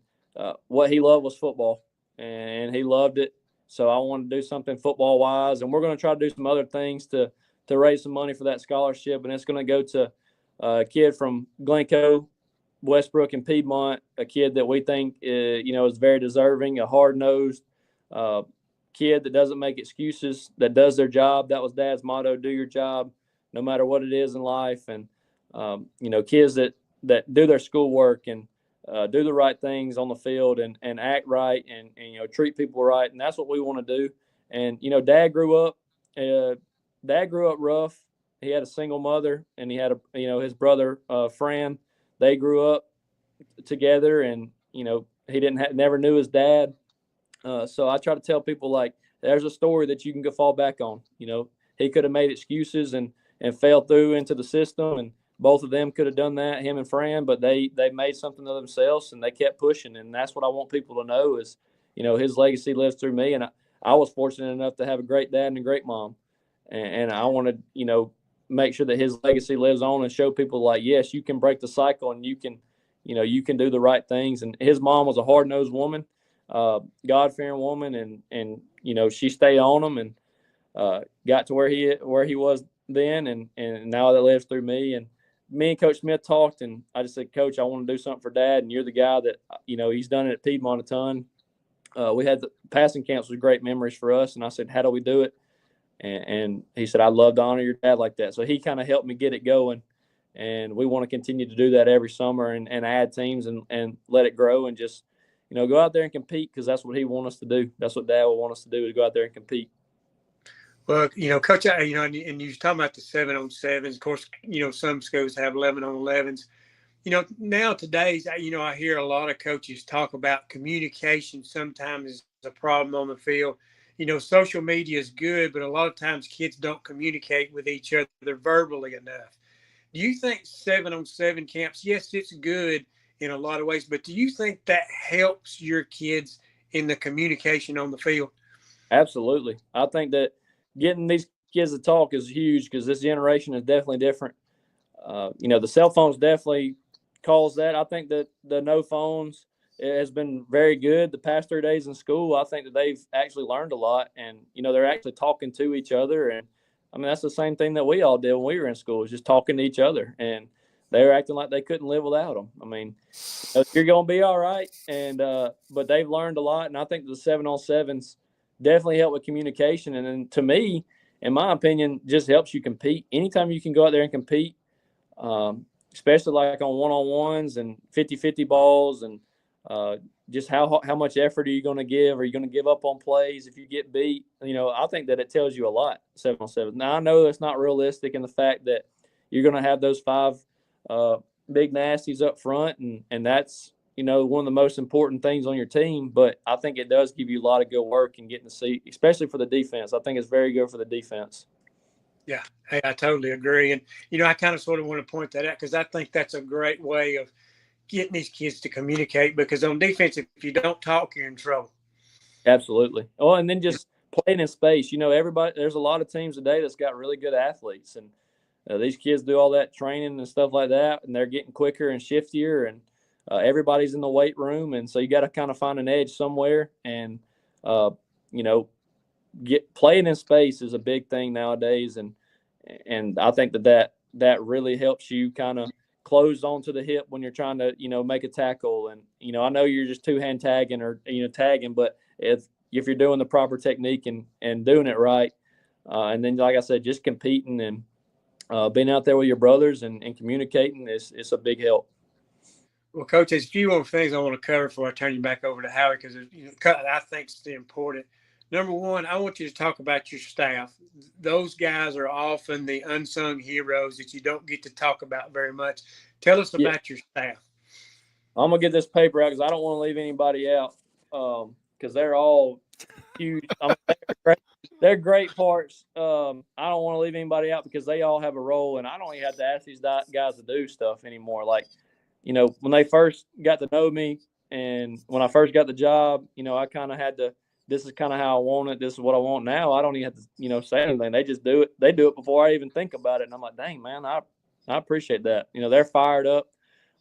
what he loved was football, and he loved it. So I wanted to do something football wise, and we're going to try to do some other things to raise some money for that scholarship. And it's going to go to a kid from Glencoe, Westbrook, and Piemont, a kid that we think is very deserving, a hard-nosed kid that doesn't make excuses, that does their job. That was Dad's motto: do your job, no matter what it is in life. And kids that do their schoolwork and do the right things on the field and act right and treat people right. And that's what we want to do. And, Dad grew up rough. He had a single mother, and he had his brother, Fran. They grew up together, and, he never knew his dad. So I try to tell people, like, there's a story that you can go fall back on. He could have made excuses and fell through into the system, and both of them could have done that, him and Fran, but they made something of themselves and they kept pushing. And that's what I want people to know is, his legacy lives through me. And I was fortunate enough to have a great dad and a great mom. And I want to, make sure that his legacy lives on and show people, like, yes, you can break the cycle and you can do the right things. And his mom was a hard-nosed woman, God-fearing woman. And she stayed on him and got to where he was then. And now that lives through me. And me and Coach Smith talked, and I just said, Coach, I want to do something for Dad. And you're the guy that, he's done it at Piedmont a ton. We had the passing camps was great memories for us. And I said, how do we do it? And he said, I'd love to honor your dad like that. So he kind of helped me get it going. And we want to continue to do that every summer and add teams and let it grow and just, go out there and compete, because that's what he wants us to do. That's what Dad would want us to do, is go out there and compete. Well, Coach, and you was talking about the 7-on-7s. Of course, some schools have 11-on-11s. Nowadays, I hear a lot of coaches talk about communication sometimes is a problem on the field. Social media is good, but a lot of times kids don't communicate with each other verbally enough. Do you think 7-on-7 camps, yes, it's good in a lot of ways, but do you think that helps your kids in the communication on the field? Absolutely. I think that getting these kids to talk is huge, because this generation is definitely different. The cell phones definitely cause that. I think that the no phones has been very good the past 3 days in school. I think that they've actually learned a lot, and, they're actually talking to each other. And I mean, that's the same thing that we all did when we were in school, is just talking to each other, and they were acting like they couldn't live without them. I mean, you're going to be all right. And, but they've learned a lot. And I think the 7-on-7s definitely help with communication. And then, to me, in my opinion, just helps you compete. Anytime you can go out there and compete, especially like on one-on-ones and 50-50 balls, and just how much effort are you going to give? Are you going to give up on plays if you get beat? I think that it tells you a lot, 7-on-7. Now, I know it's not realistic in the fact that you're going to have those 5 big nasties up front, and that's, one of the most important things on your team. But I think it does give you a lot of good work and getting to see, especially for the defense. I think it's very good for the defense. Yeah, hey, I totally agree. And, I kind of sort of want to point that out, because I think that's a great way of getting these kids to communicate, because on defense, if you don't talk, you're in trouble. Absolutely. Oh, and then just playing in space. Everybody, there's a lot of teams today that's got really good athletes, and these kids do all that training and stuff like that, and they're getting quicker and shiftier, and everybody's in the weight room. And so you got to kind of find an edge somewhere, and, playing in space is a big thing nowadays. And I think that really helps you kind of close onto the hip when you're trying to, make a tackle. And, I know you're just two-hand tagging or, tagging, but if you're doing the proper technique and doing it right, and then, like I said, just competing and being out there with your brothers and communicating it's a big help. Well, Coach, there's a few more things I want to cover before I turn you back over to Howie, because I think it's important. Number one, I want you to talk about your staff. Those guys are often the unsung heroes that you don't get to talk about very much. Tell us about your staff. I'm going to get this paper out, because I don't want to leave anybody out, because they're all huge. They're great parts. I don't want to leave anybody out, because they all have a role, and I don't even have to ask these guys to do stuff anymore. Like, when they first got to know me and when I first got the job, I kind of had to, this is kind of how I want it. This is what I want now. I don't even have to, say anything. They just do it. They do it before I even think about it. And I'm like, dang, man, I appreciate that. They're fired up.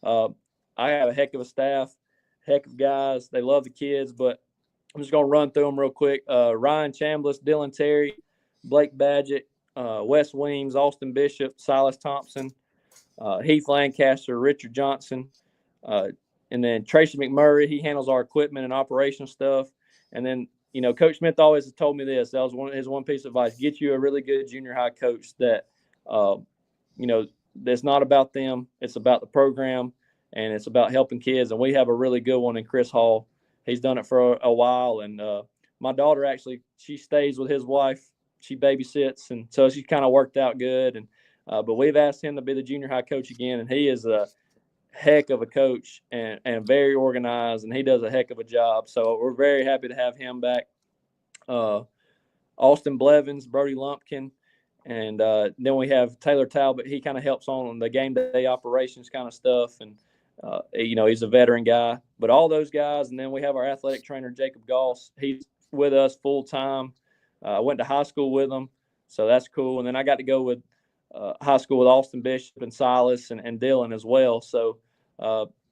I have a heck of a staff, heck of guys. They love the kids, but I'm just going to run through them real quick. Ryan Chambliss, Dylan Terry, Blake Badgett, Wes Weems, Austin Bishop, Silas Thompson, Heath Lancaster, Richard Johnson, and then Tracy McMurray. He handles our equipment and operational stuff. And then, Coach Smith always told me this. That was his one piece of advice: get you a really good junior high coach that, that's not about them. It's about the program, and it's about helping kids. And we have a really good one in Chris Hall. He's done it for a while. And my daughter, actually, she stays with his wife. She babysits. And so she kind of worked out good. And but we've asked him to be the junior high coach again. And he is heck of a coach and very organized, and he does a heck of a job. So we're very happy to have him back. Austin Blevins, Brody Lumpkin, and then we have Taylor Talbot. He kind of helps on the game-to-day operations kind of stuff, and he's a veteran guy. But all those guys, and then we have our athletic trainer, Jacob Goss. He's with us full-time. I went to high school with him, so that's cool. And then I got to go with high school with Austin Bishop and Silas and Dylan as well. So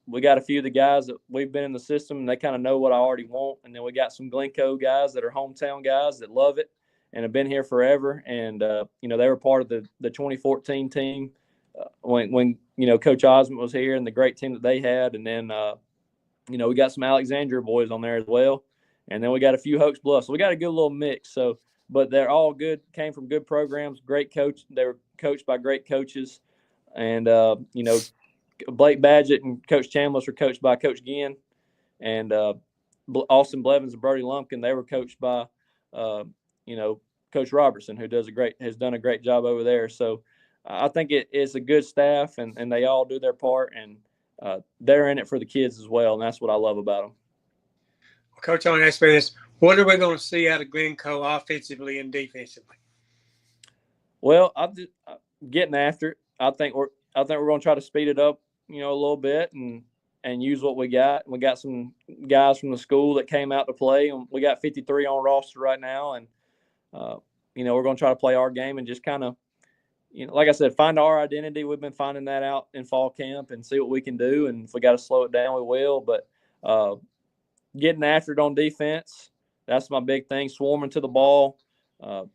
we got a few of the guys that we've been in the system, and they kind of know what I already want. And then we got some Glencoe guys that are hometown guys that love it and have been here forever. And, they were part of the 2014 team when Coach Osmond was here and the great team that they had. And then, we got some Alexandria boys on there as well. And then we got a few Hoax Bluffs. So we got a good little mix. So, but they're all good, came from good programs, great coach. They were coached by great coaches. And, Blake Badgett and Coach Chambliss were coached by Coach Ginn. And Austin Blevins and Brody Lumpkin, they were coached by, Coach Robertson, who has done a great job over there. So I think it's a good staff, and they all do their part, and they're in it for the kids as well, and that's what I love about them. Well, Coach, I want to ask you this. What are we going to see out of Glencoe offensively and defensively? Well, I'm just getting after it. I think we're going to try to speed it up, a little bit and use what we got. We got some guys from the school that came out to play, and we got 53 on roster right now. And, we're going to try to play our game and just kind of, like I said, find our identity. We've been finding that out in fall camp and see what we can do. And if we got to slow it down, we will. But getting after it on defense, that's my big thing. Swarming to the ball,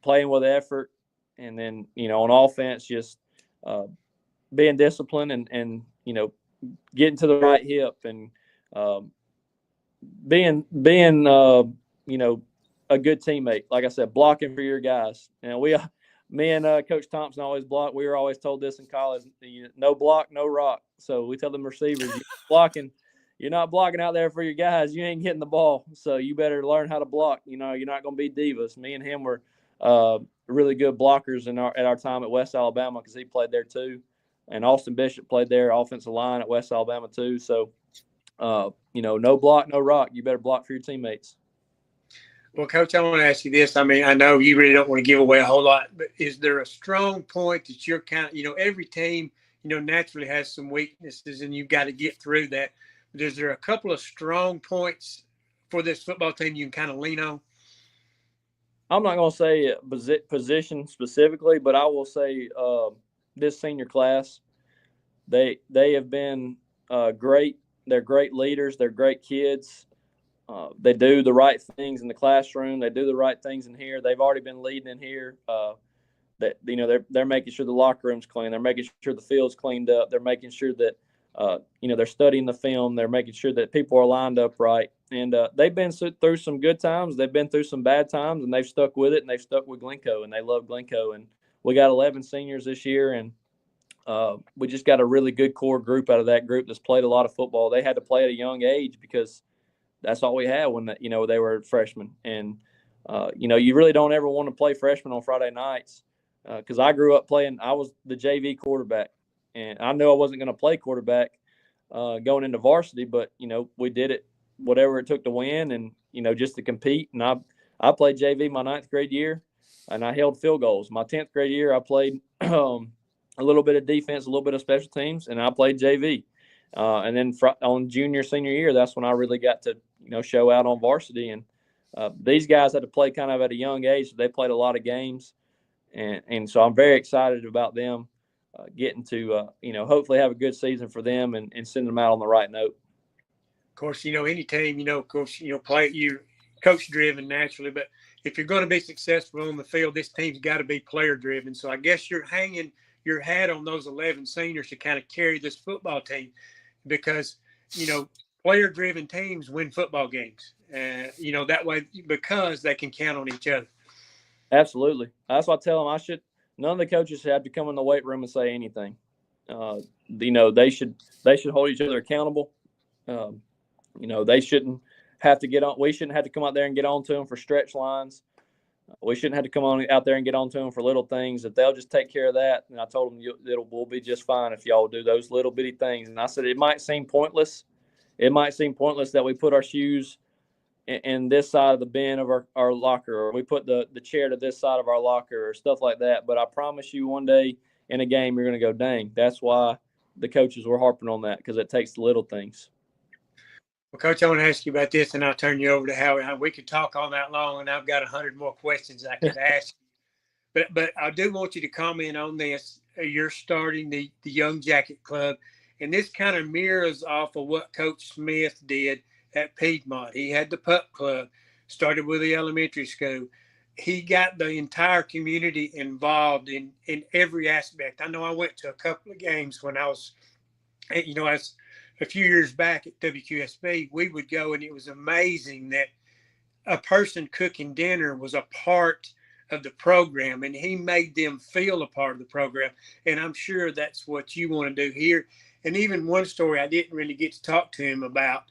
playing with effort. And then, on offense, just being disciplined and getting to the right hip and being a good teammate. Like I said, blocking for your guys. Me and Coach Thompson always block. We were always told this in college: no block, no rock. So we tell them receivers, you're not blocking out there for your guys. You ain't getting the ball. So you better learn how to block. You're not going to be divas. Me and him were really good blockers at our time at West Alabama because he played there too. And Austin Bishop played there offensive line at West Alabama too. So, no block, no rock. You better block for your teammates. Well, Coach, I want to ask you this. I mean, I know you really don't want to give away a whole lot, but is there a strong point that you're kind of, every team, naturally has some weaknesses and you've got to get through that. But is there a couple of strong points for this football team you can kind of lean on? I'm not going to say position specifically, but I will say this senior class, they have been great. They're great leaders. They're great kids. They do the right things in the classroom. They do the right things in here. They've already been leading in here. They're making sure the locker room's clean. They're making sure the field's cleaned up. They're making sure that they're studying the film. They're making sure that people are lined up right. And they've been through some good times. They've been through some bad times, and they've stuck with it. And they've stuck with Glencoe, and they love Glencoe. And we got 11 seniors this year, and we just got a really good core group out of that group that's played a lot of football. They had to play at a young age because that's all we had when they were freshmen. And you really don't ever want to play freshmen on Friday nights because I grew up playing. I was the JV quarterback, and I knew I wasn't going to play quarterback going into varsity, but we did it whatever it took to win and just to compete. And I played JV my 9th grade year, and I held field goals. My 10th grade year, I played a little bit of defense, a little bit of special teams, and I played JV. And then on senior year, that's when I really got to show out on varsity. And these guys had to play kind of at a young age, so they played a lot of games. And so I'm very excited about them getting to, hopefully have a good season for them and send them out on the right note. Of course, any team, of course, you're coach-driven naturally. But if you're going to be successful on the field, this team's got to be player-driven. So I guess you're hanging your hat on those 11 seniors to kind of carry this football team because, player-driven teams win football games. That way because they can count on each other. Absolutely. That's why I tell them none of the coaches have to come in the weight room and say anything. They should hold each other accountable. They shouldn't have to we shouldn't have to come out there and get on to them for stretch lines. We shouldn't have to come on out there and get on to them for little things. If they'll just take care of that, and I told them we'll be just fine if y'all do those little bitty things. And I said it might seem pointless. It might seem pointless that we put our shoes in this side of the bin of our locker, or we put the chair to this side of our locker, or stuff like that. But I promise you, one day in a game, you're going to go, dang, that's why the coaches were harping on that, because it takes the little things. Well, Coach, I want to ask you about this, and I'll turn you over to Howie. We could talk all that long, and I've got 100 more questions I could ask you. But I do want you to comment on this. You're starting the Young Jacket Club, and this kind of mirrors off of what Coach Smith did at Piedmont. He had the pup club, started with the elementary school. He got the entire community involved in every aspect. I know I went to a couple of games when I was, as a few years back at WQSB, we would go, and it was amazing that a person cooking dinner was a part of the program, and he made them feel a part of the program. And I'm sure that's what you want to do here. And even one story I didn't really get to talk to him about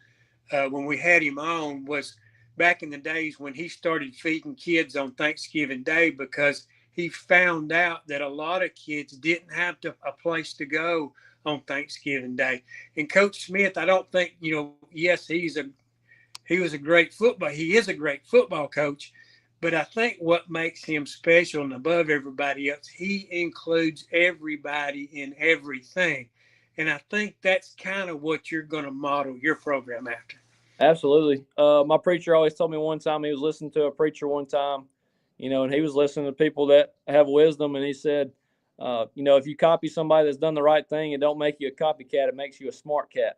when we had him on was back in the days when he started feeding kids on Thanksgiving Day, because he found out that a lot of kids didn't have a place to go on Thanksgiving Day. And Coach Smith, I don't think, yes, he is a great football coach, but I think what makes him special and above everybody else, he includes everybody in everything. And I think that's kind of what you're going to model your program after. Absolutely. My preacher always told me one time, he was listening to a preacher one time, and he was listening to people that have wisdom. And he said, if you copy somebody that's done the right thing, it don't make you a copycat, it makes you a smart cat.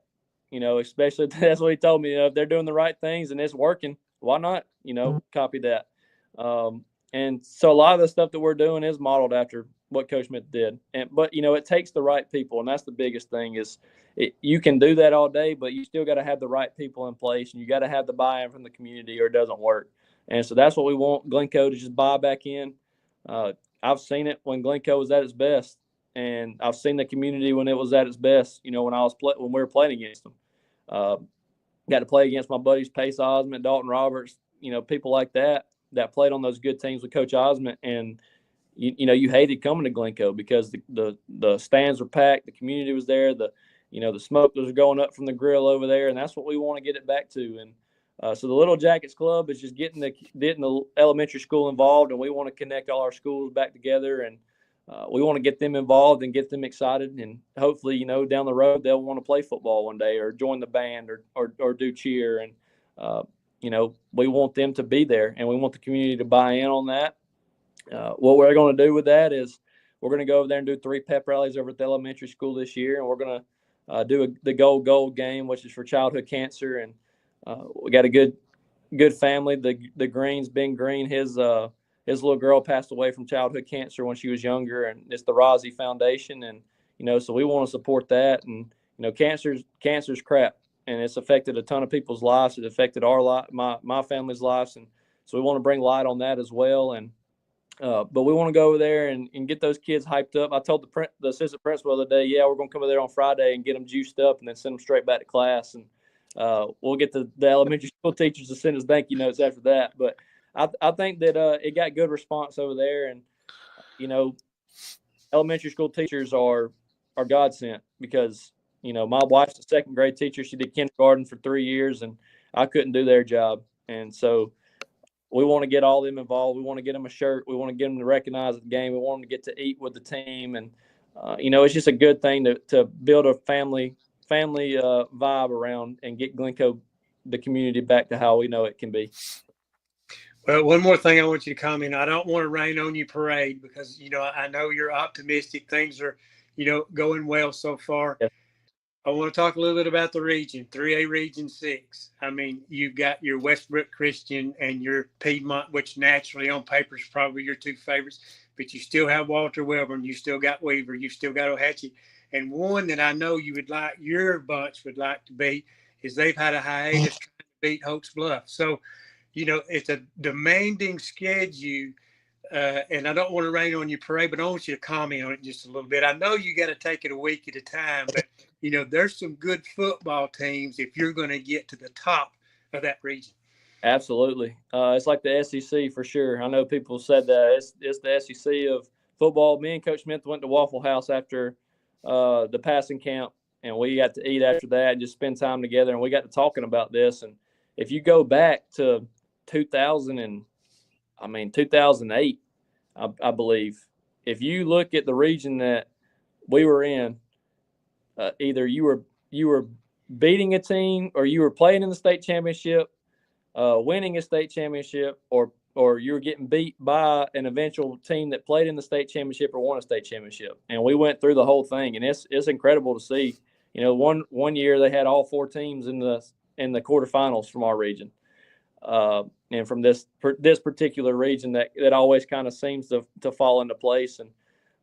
Especially that's what he told me. If they're doing the right things and it's working, why not, copy that? And so a lot of the stuff that we're doing is modeled after what Coach Smith did. But it takes the right people, and that's the biggest thing. You can do that all day, but you still got to have the right people in place, and you got to have the buy-in from the community, or it doesn't work. And so that's what we want Glencoe to just buy back in. I've seen it when Glencoe was at its best, and I've seen the community when it was at its best. When we were playing against them, got to play against my buddies Pace Osmond, Dalton Roberts, people like that played on those good teams with Coach Osmond, and you hated coming to Glencoe because the stands were packed, the community was there, the smoke was going up from the grill over there, and that's what we want to get it back to. And so the Little Jackets Club is just getting the elementary school involved, and we want to connect all our schools back together, and we want to get them involved and get them excited, and hopefully, down the road they'll want to play football one day, or join the band, or do cheer, and we want them to be there, and we want the community to buy in on that. What we're going to do with that is we're going to go over there and do 3 pep rallies over at the elementary school this year, and we're going to do the gold game, which is for childhood cancer. And we got a good family. The Greens, Ben Green, his little girl passed away from childhood cancer when she was younger, and it's the Rozzy Foundation. And so we want to support that. And cancer's crap, and it's affected a ton of people's lives. It affected our life, my family's lives, and so we want to bring light on that as well. And but we want to go over there and get those kids hyped up. I told the assistant principal the other day, we're going to come over there on Friday and get them juiced up, and then send them straight back to class. And we'll get the elementary school teachers to send us thank you notes after that. But I think that it got good response over there. And, elementary school teachers are God sent, because, my wife's a second grade teacher. She did kindergarten for 3 years, and I couldn't do their job. And so we want to get all of them involved. We want to get them a shirt. We want to get them to recognize the game. We want them to get to eat with the team. And, it's just a good thing to build a family vibe around and get Glencoe, the community, back to how we know it can be. Well, one more thing I want you to comment. I don't want to rain on you parade, because, I know you're optimistic. Things are, going well so far. Yeah. I want to talk a little bit about the region, 3A Region 6. I mean, you've got your Westbrook Christian and your Piedmont, which naturally on paper is probably your 2 favorites, but you still have Walter Welborn, you still got Weaver, you still got Ohatchee. And one that I know your bunch would like to beat is they've had a hiatus trying to beat Hoke's Bluff. So, it's a demanding schedule. And I don't want to rain on your parade, but I want you to comment on it just a little bit. I know you got to take it a week at a time, but, there's some good football teams if you're going to get to the top of that region. Absolutely. It's like the SEC for sure. I know people said that it's the SEC of football. Me and Coach Smith went to Waffle House after the passing camp, and we got to eat after that and just spend time together. And we got to talking about this. And if you go back to 2008, I believe, if you look at the region that we were in, either you were beating a team or you were playing in the state championship, winning a state championship, or you were getting beat by an eventual team that played in the state championship or won a state championship. And we went through the whole thing, and it's incredible to see. One year they had all 4 teams in the quarterfinals from our region, and from this particular region that always kind of seems to fall into place. And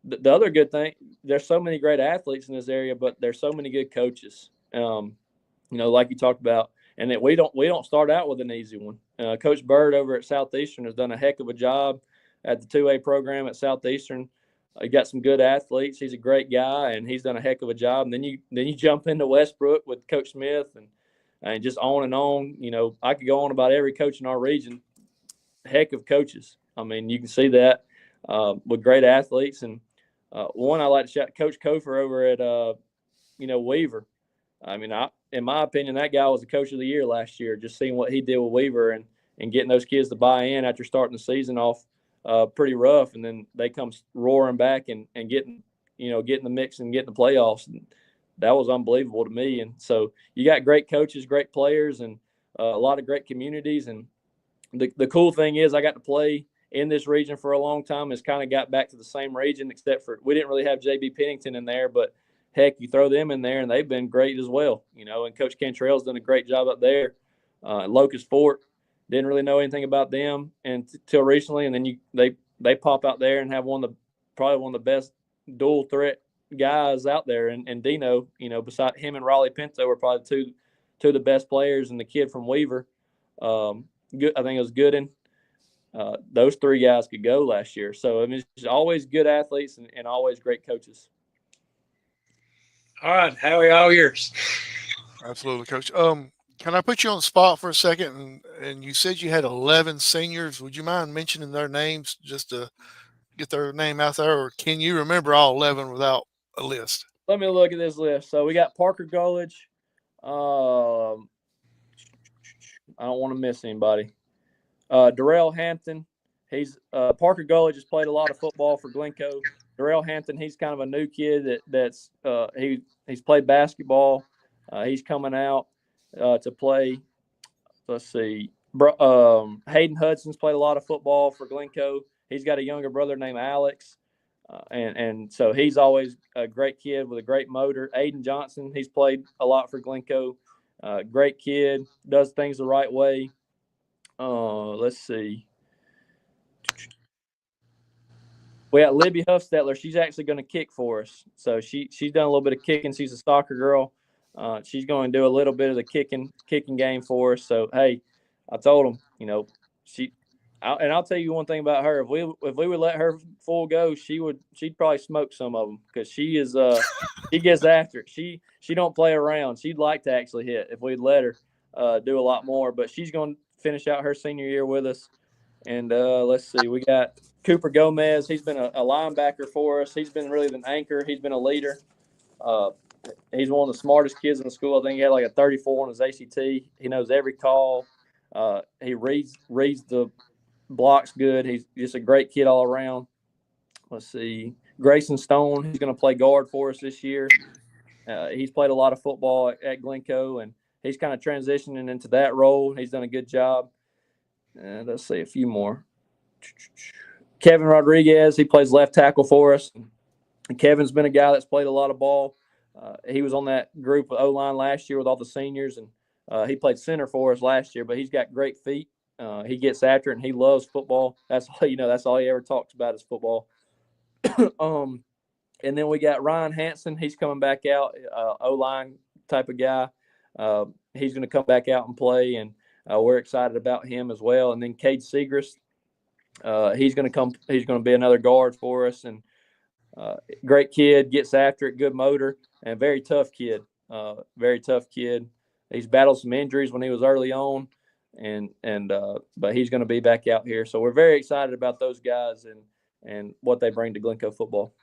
the other good thing, there's so many great athletes in this area, but there's so many good coaches. Like you talked about. And that we don't start out with an easy one. Coach Bird over at Southeastern has done a heck of a job at the 2A program at Southeastern. He got some good athletes. He's a great guy, and he's done a heck of a job. And then you jump into Westbrook with Coach Smith, and just on and on. I could go on about every coach in our region. Heck of coaches. I mean, you can see that with great athletes. And one I like to shout Coach Kofer over at Weaver. I mean, in my opinion, that guy was the coach of the year last year. Just seeing what he did with Weaver and getting those kids to buy in after starting the season off pretty rough, and then they come roaring back and getting the mix and getting the playoffs. And that was unbelievable to me. And so you got great coaches, great players, and a lot of great communities. And the cool thing is, I got to play in this region for a long time. It's kind of got back to the same region, except for we didn't really have JB Pennington in there, but heck, you throw them in there, and they've been great as well. And Coach Cantrell's done a great job up there. Locust Fort, didn't really know anything about them until recently, and then they pop out there and have probably one of the best dual threat guys out there. And Dino, beside him and Raleigh Pinto were probably two of the best players, and the kid from Weaver, I think it was Gooden. Those 3 guys could go last year. So, I mean, it's always good athletes and always great coaches. All right, Howie, all yours. Absolutely, Coach. Can I put you on the spot for a second? And you said you had 11 seniors. Would you mind mentioning their names just to get their name out there, or can you remember all 11 without a list? Let me look at this list. So we got Parker Gullidge. I don't want to miss anybody. Darrell Hampton. He's Parker Gullidge has played a lot of football for Glencoe. Darrell Hampton, he's kind of a new kid that's he's played basketball. He's coming out to play. Let's see. Hayden Hudson's played a lot of football for Glencoe. He's got a younger brother named Alex, and so he's always a great kid with a great motor. Aiden Johnson, he's played a lot for Glencoe. Great kid, does things the right way. Let's see. We got Libby Huffstetler. She's actually going to kick for us. So she's done a little bit of kicking. She's a soccer girl. She's going to do a little bit of the kicking game for us. So, hey, I told them, I'll tell you one thing about her. If we would let her full go, she'd probably smoke some of them, because she is she gets after it. She don't play around. She'd like to actually hit if we'd let her do a lot more. But she's going to finish out her senior year with us. And let's see, we got Cooper Gomez. He's been a linebacker for us. He's been really an anchor. He's been a leader. He's one of the smartest kids in the school. I think he had like a 34 on his ACT. He knows every call. He reads the blocks good. He's just a great kid all around. Let's see, Grayson Stone. He's going to play guard for us this year. He's played a lot of football at Glencoe, and he's kind of transitioning into that role. He's done a good job. Let's see, a few more. Kevin Rodriguez, he plays left tackle for us. And Kevin's been a guy that's played a lot of ball. He was on that group of O-line last year with all the seniors, and he played center for us last year, but he's got great feet. He gets after it, and he loves football. That's all he ever talks about is football. And then we got Ryan Hansen. He's coming back out, O-line type of guy. He's going to come back out and play, and we're excited about him as well. And then Cade Segrist, he's going to be another guard for us, and great kid, gets after it, good motor, and very tough kid. He's battled some injuries when he was early on, but he's going to be back out here. So we're very excited about those guys and what they bring to Glencoe football.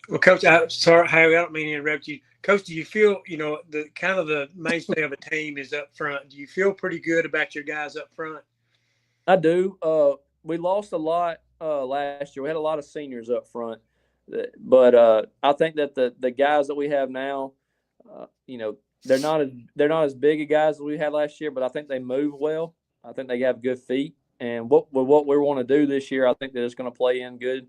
Well, Coach, sorry, Howie, I don't mean to interrupt you. Coach, do you feel, the kind of the mainstay of a team is up front? Do you feel pretty good about your guys up front? I do. We lost a lot last year. We had a lot of seniors up front, but I think that the guys that we have now, they're not as big a guys as we had last year, but I think they move well. I think they have good feet, and what we want to do this year, I think that it's going to play in good.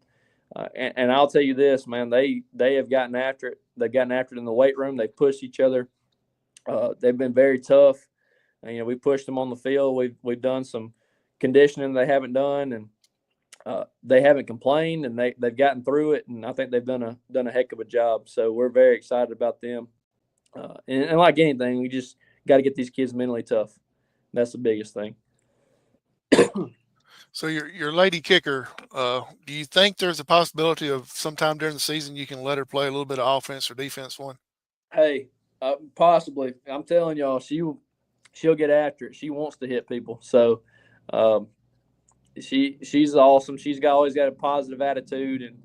And I'll tell you this, man, they have gotten after it. They've gotten after it in the weight room. They pushed each other. They've been very tough. And, we pushed them on the field. We've done some conditioning they haven't done, and they haven't complained, and they've gotten through it. And I think they've done a heck of a job. So we're very excited about them. And like anything, we just got to get these kids mentally tough. That's the biggest thing. So your lady kicker, do you think there's a possibility of sometime during the season you can let her play a little bit of offense or defense one? Hey, possibly. I'm telling y'all, she'll get after it. She wants to hit people. So she's awesome. She's always got a positive attitude, and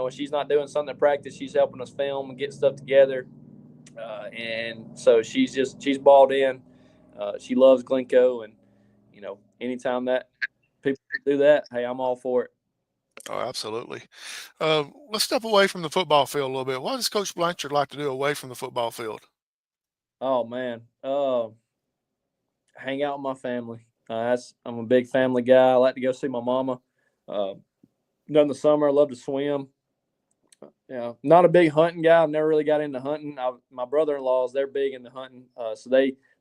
when she's not doing something at practice, she's helping us film and get stuff together. And so she's balled in. She loves Glencoe, and anytime that people do that, hey, I'm all for it. Oh, absolutely. Let's step away from the football field a little bit. What does Coach Blanchard like to do away from the football field? Oh man, hang out with my family. I'm a big family guy. I like to go see my mama. During the summer, I love to swim. Not a big hunting guy. I've never really got into hunting. My brother-in-laws, they're big into hunting, so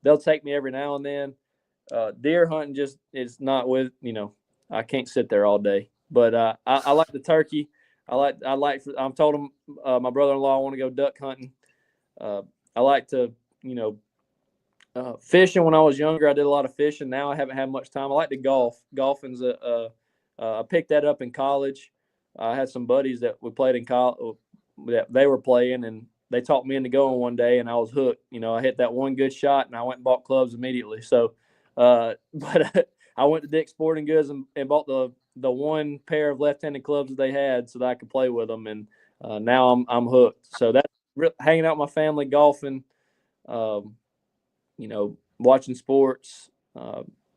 they'll take me every now and then. Deer hunting just is not with I can't sit there all day. But I like the turkey. I've told him my brother-in-law I want to go duck hunting. I like to fishing. When I was younger, I did a lot of fishing. Now I haven't had much time. I like to golf. Golfing's I picked that up in college. I had some buddies that we played in college that they were playing, and they talked me into going one day, and I was hooked. I hit that one good shot, and I went and bought clubs immediately. So, but I went to Dick's Sporting Goods and bought the one pair of left-handed clubs that they had so that I could play with them, and now I'm hooked. So that's hanging out with my family, golfing, watching sports,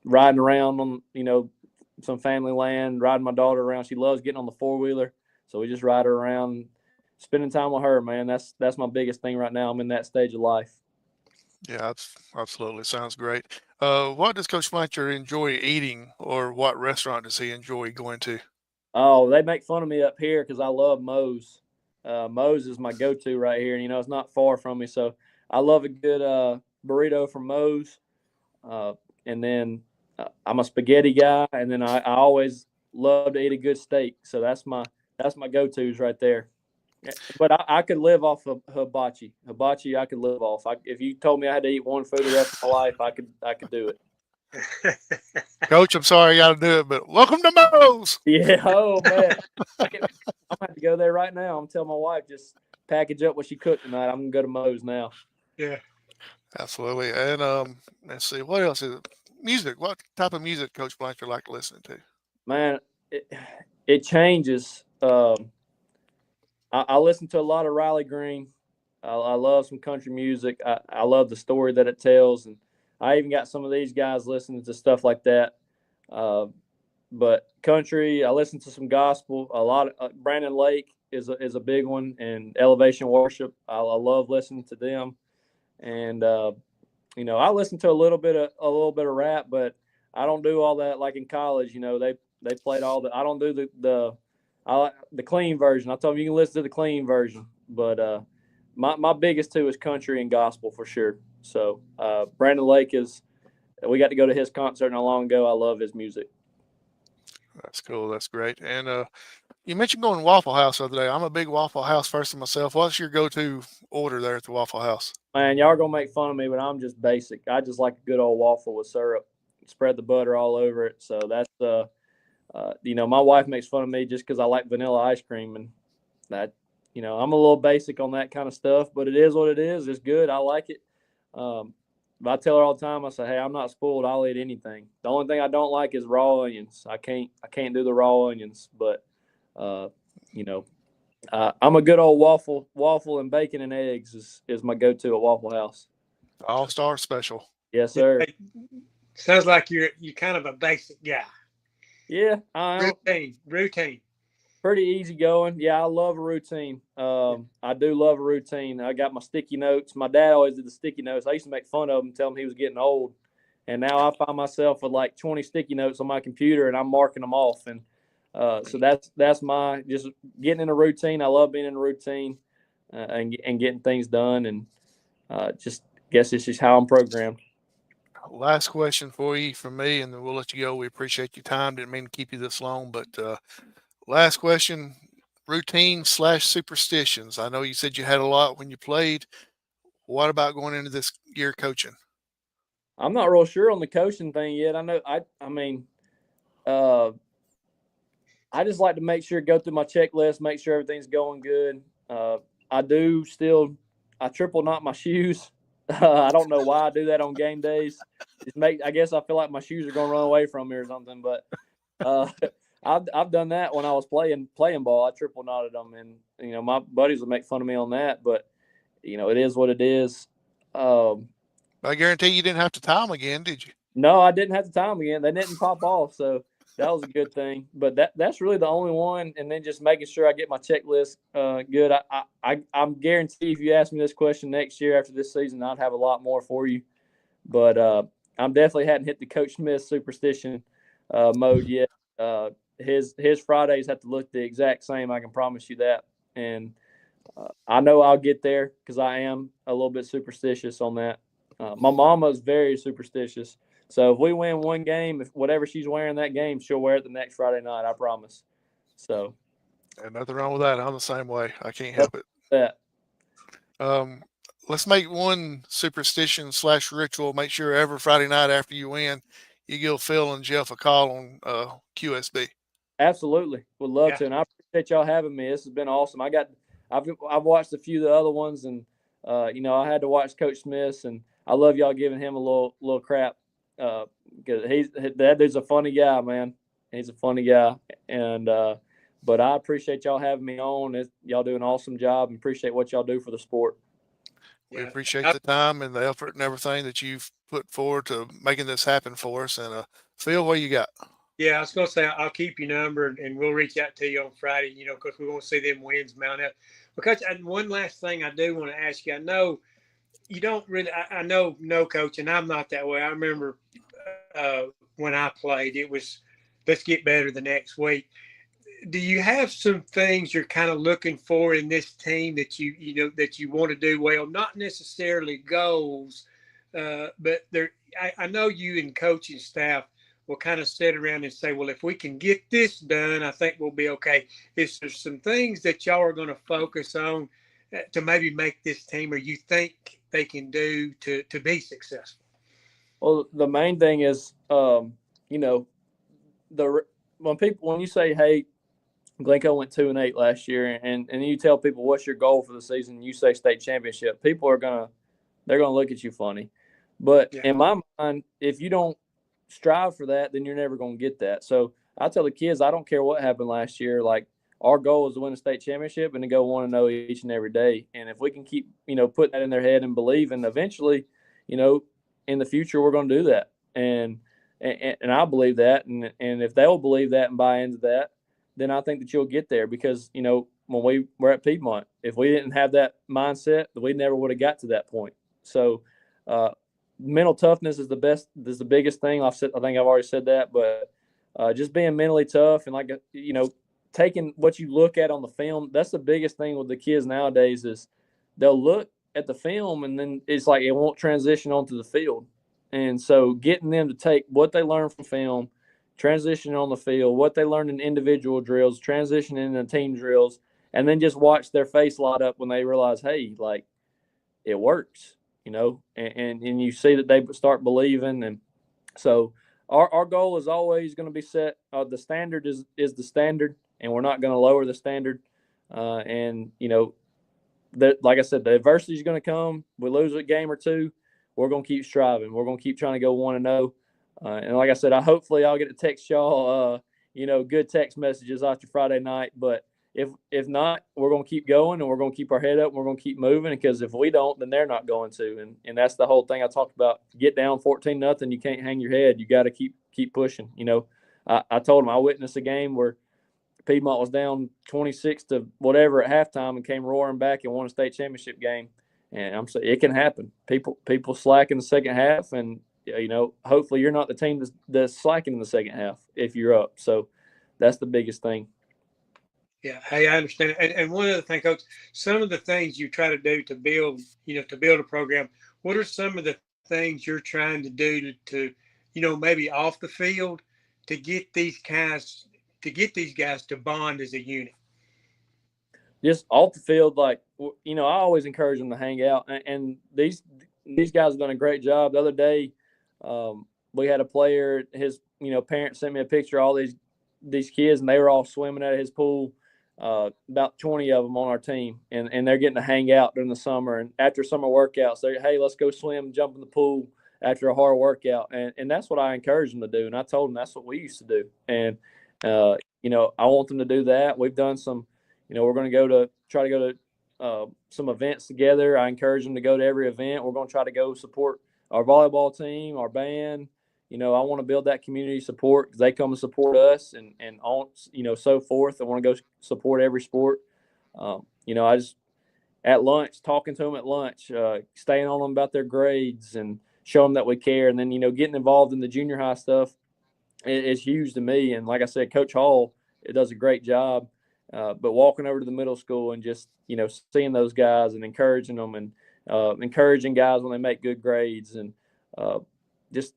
riding around on some family land, riding my daughter around. She loves getting on the four-wheeler, so we just ride her around, spending time with her, man. That's my biggest thing right now. I'm in that stage of life. Yeah, absolutely. Sounds great. What does Coach Blanchard enjoy eating, or what restaurant does he enjoy going to? Oh, they make fun of me up here because I love Moe's. Moe's is my go-to right here, and it's not far from me, so I love a good burrito from Moe's. And then I'm a spaghetti guy, and then I always love to eat a good steak. So that's my go-tos right there. But I could live off of hibachi. Hibachi, I could live off. If you told me I had to eat one food the rest of my life, I could do it. Coach, I'm sorry I got to do it, but welcome to Moe's. Yeah. Oh man, I'm gonna have to go there right now. I'm telling my wife just package up what she cooked tonight. I'm gonna go to Moe's now. Yeah, absolutely. And let's see, what else is it? Music. What type of music Coach Blanchard like to listen to? Man, it changes. I listen to a lot of Riley Green. I love some country music. I love the story that it tells, and I even got some of these guys listening to stuff like that. But country, I listen to some gospel. A lot of Brandon Lake is a big one, and Elevation Worship. I love listening to them, and I listen to a little bit of rap, but I don't do all that like in college. They played all the. I don't do I like the clean version. I told them you can listen to the clean version, but my biggest two is country and gospel for sure. So Brandon Lake we got to go to his concert not long ago. I love his music. That's cool. That's great. And you mentioned going to Waffle House the other day. I'm a big Waffle House person myself. What's your go-to order there at the Waffle House? Man, y'all are going to make fun of me, but I'm just basic. I just like a good old waffle with syrup. Spread the butter all over it. So that's my wife makes fun of me just because I like vanilla ice cream, and that, I'm a little basic on that kind of stuff, but it is what it is. It's good. I like it. I tell her all the time, I say, hey, I'm not spoiled. I'll eat anything. The only thing I don't like is raw onions. I can't do the raw onions, but you know, I'm a good old waffle and bacon and eggs is my go-to at Waffle House. All-star special. Yes, sir. Sounds like you're kind of a basic guy. Yeah, I am. Routine. Pretty easy going. Yeah, I love a routine. I do love a routine. I got my sticky notes. My dad always did the sticky notes. I used to make fun of him, tell him he was getting old. And now I find myself with like 20 sticky notes on my computer, and I'm marking them off. And so that's my just getting in a routine. I love being in a routine and getting things done. And just guess it's just how I'm programmed. Last question for you from me, and then we'll let you go. We appreciate your time. Didn't mean to keep you this long, but last question, routine/superstitions. I know you said you had a lot when you played. What about going into this year coaching? I'm not real sure on the coaching thing yet. I know I mean, I just like to make sure, go through my checklist, make sure everything's going good. I triple knot my shoes. I don't know why I do that on game days. I guess I feel like my shoes are going to run away from me or something. But I've done that when I was playing ball. I triple knotted them, and my buddies would make fun of me on that. But it is what it is. I guarantee you didn't have to tie them again, did you? No, I didn't have to tie them again. They didn't pop off, so that was a good thing. But that's really the only one. And then just making sure I get my checklist good. I'm guarantee if you ask me this question next year after this season, I'd have a lot more for you. But I'm definitely hadn't hit the Coach Smith superstition mode yet. His Fridays have to look the exact same. I can promise you that. And I know I'll get there because I am a little bit superstitious on that. My mama's very superstitious. So if we win one game, if whatever she's wearing that game, she'll wear it the next Friday night. I promise. So. And nothing wrong with that. I'm the same way. I can't help it. That. Let's make one superstition/ritual. Make sure every Friday night after you win, you give Phil and Jeff a call on QSB. Absolutely, would love to, and I appreciate y'all having me. This has been awesome. I've watched a few of the other ones, and I had to watch Coach Smith's, and I love y'all giving him a little crap because that dude's a funny guy, man. He's a funny guy, and but I appreciate y'all having me on. Y'all do an awesome job, and appreciate what y'all do for the sport. We appreciate the time and the effort and everything that you've put forward to making this happen for us. And Phil, what you got? Yeah, I was going to say I'll keep your number and we'll reach out to you on Friday, because we want to see them wins mount up. Because one last thing I do want to ask you, I know you don't really, I know, no coach, and I'm not that way. I remember when I played, it was let's get better the next week. Do you have some things you're kind of looking for in this team that you want to do well? Not necessarily goals, but I know you and coaching staff will kind of sit around and say, well, if we can get this done, I think we'll be okay. Is there some things that y'all are going to focus on to maybe make this team, or you think they can do to be successful? Well, the main thing is, when you say, hey, Glencoe went 2-8 last year, and you tell people what's your goal for the season, you say state championship, people they're gonna look at you funny. But in my mind, if you don't strive for that, then you're never gonna get that. So I tell the kids, I don't care what happened last year. Like, our goal is to win a state championship and to go 1-0 each and every day. And if we can keep put that in their head and believe, and eventually, in the future we're gonna do that. And I believe that, and if they'll believe that and buy into that, then I think that you'll get there. Because, when we were at Piemont, if we didn't have that mindset, we never would have got to that point. So mental toughness is the biggest thing. I think I've already said that, but just being mentally tough and taking what you look at on the film, that's the biggest thing with the kids nowadays is they'll look at the film and then it's like it won't transition onto the field. And so getting them to take what they learn from film, transition on the field, what they learn in individual drills, transition into team drills, and then just watch their face light up when they realize, hey, like, it works, and you see that they start believing. And so our goal is always going to be set. The standard is the standard, and we're not going to lower the standard. And, like I said, the adversity is going to come. We lose a game or two. we're going to keep striving. We're going to keep trying to go 1-0. And like I said, hopefully I'll get to text y'all, good text messages after Friday night. But if not, we're going to keep going, and we're going to keep our head up, and we're going to keep moving, because if we don't, then they're not going to. And that's the whole thing I talked about. Get down 14-0, you can't hang your head. You got to keep pushing. I told them I witnessed a game where Piemont was down 26 to whatever at halftime and came roaring back and won a state championship game. And I'm saying it can happen. People slack in the second half, and hopefully you're not the team that's slacking in the second half if you're up. So that's the biggest thing. Yeah, hey, I understand. And one other thing, Coach, some of the things you try to do to build a program, what are some of the things you're trying to do to maybe off the field to get these guys to bond as a unit? Just off the field, I always encourage them to hang out. And these guys have done a great job. The other day, we had a player, his parents sent me a picture of all these kids, and they were all swimming at his pool. About 20 of them on our team, and they're getting to hang out during the summer. And after summer workouts, they're, hey, let's go swim, jump in the pool after a hard workout. And that's what I encourage them to do. And I told them that's what we used to do. And, I want them to do that. We've done some, we're going to try to go to some events together. I encourage them to go to every event. We're going to try to go support our volleyball team, our band. I want to build that community support, because they come and support us and on, so forth. I want to go support every sport. I just at lunch, talking to them at lunch, staying on them about their grades and show them that we care. And then, getting involved in the junior high stuff is huge to me. And like I said, Coach Hall, it does a great job. But walking over to the middle school and just, seeing those guys and encouraging them, and encouraging guys when they make good grades, and just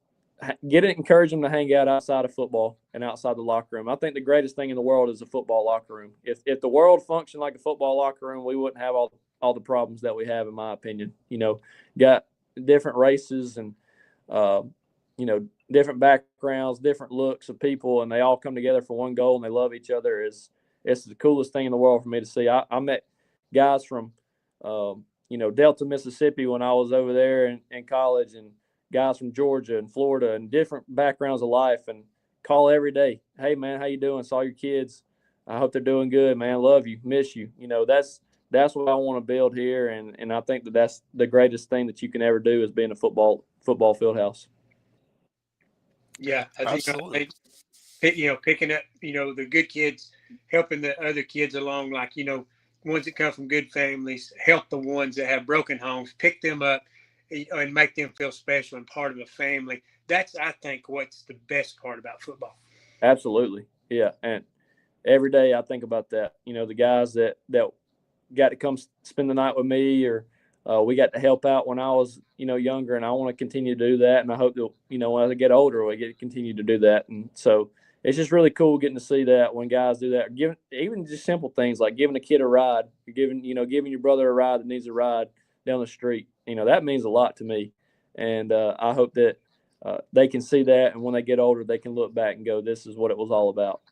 encourage them to hang out outside of football and outside the locker room. I think the greatest thing in the world is a football locker room. If the world functioned like a football locker room, we wouldn't have all the problems that we have, in my opinion. Got different races and, different backgrounds, different looks of people, and they all come together for one goal, and they love each other. It's the coolest thing in the world for me to see. I met guys from, Delta, Mississippi when I was over there in college, and guys from Georgia and Florida and different backgrounds of life, and call every day. Hey, man, how you doing? Saw your kids. I hope they're doing good, man. Love you. Miss you. That's what I want to build here, and I think that's the greatest thing that you can ever do, is being a football field house. Yeah, I Absolutely. think, picking up, the good kids, helping the other kids along, ones that come from good families, help the ones that have broken homes, pick them up, and make them feel special and part of a family. That's, I think, what's the best part about football. Absolutely. Yeah. And every day I think about that. The guys that got to come spend the night with me, or we got to help out when I was, younger, and I want to continue to do that. And I hope that, when I get older, we get to continue to do that. And so it's just really cool getting to see that when guys do that, giving even just simple things like giving a kid a ride, giving your brother a ride that needs a ride down the street. That means a lot to me. And I hope that they can see that. And when they get older, they can look back and go, this is what it was all about.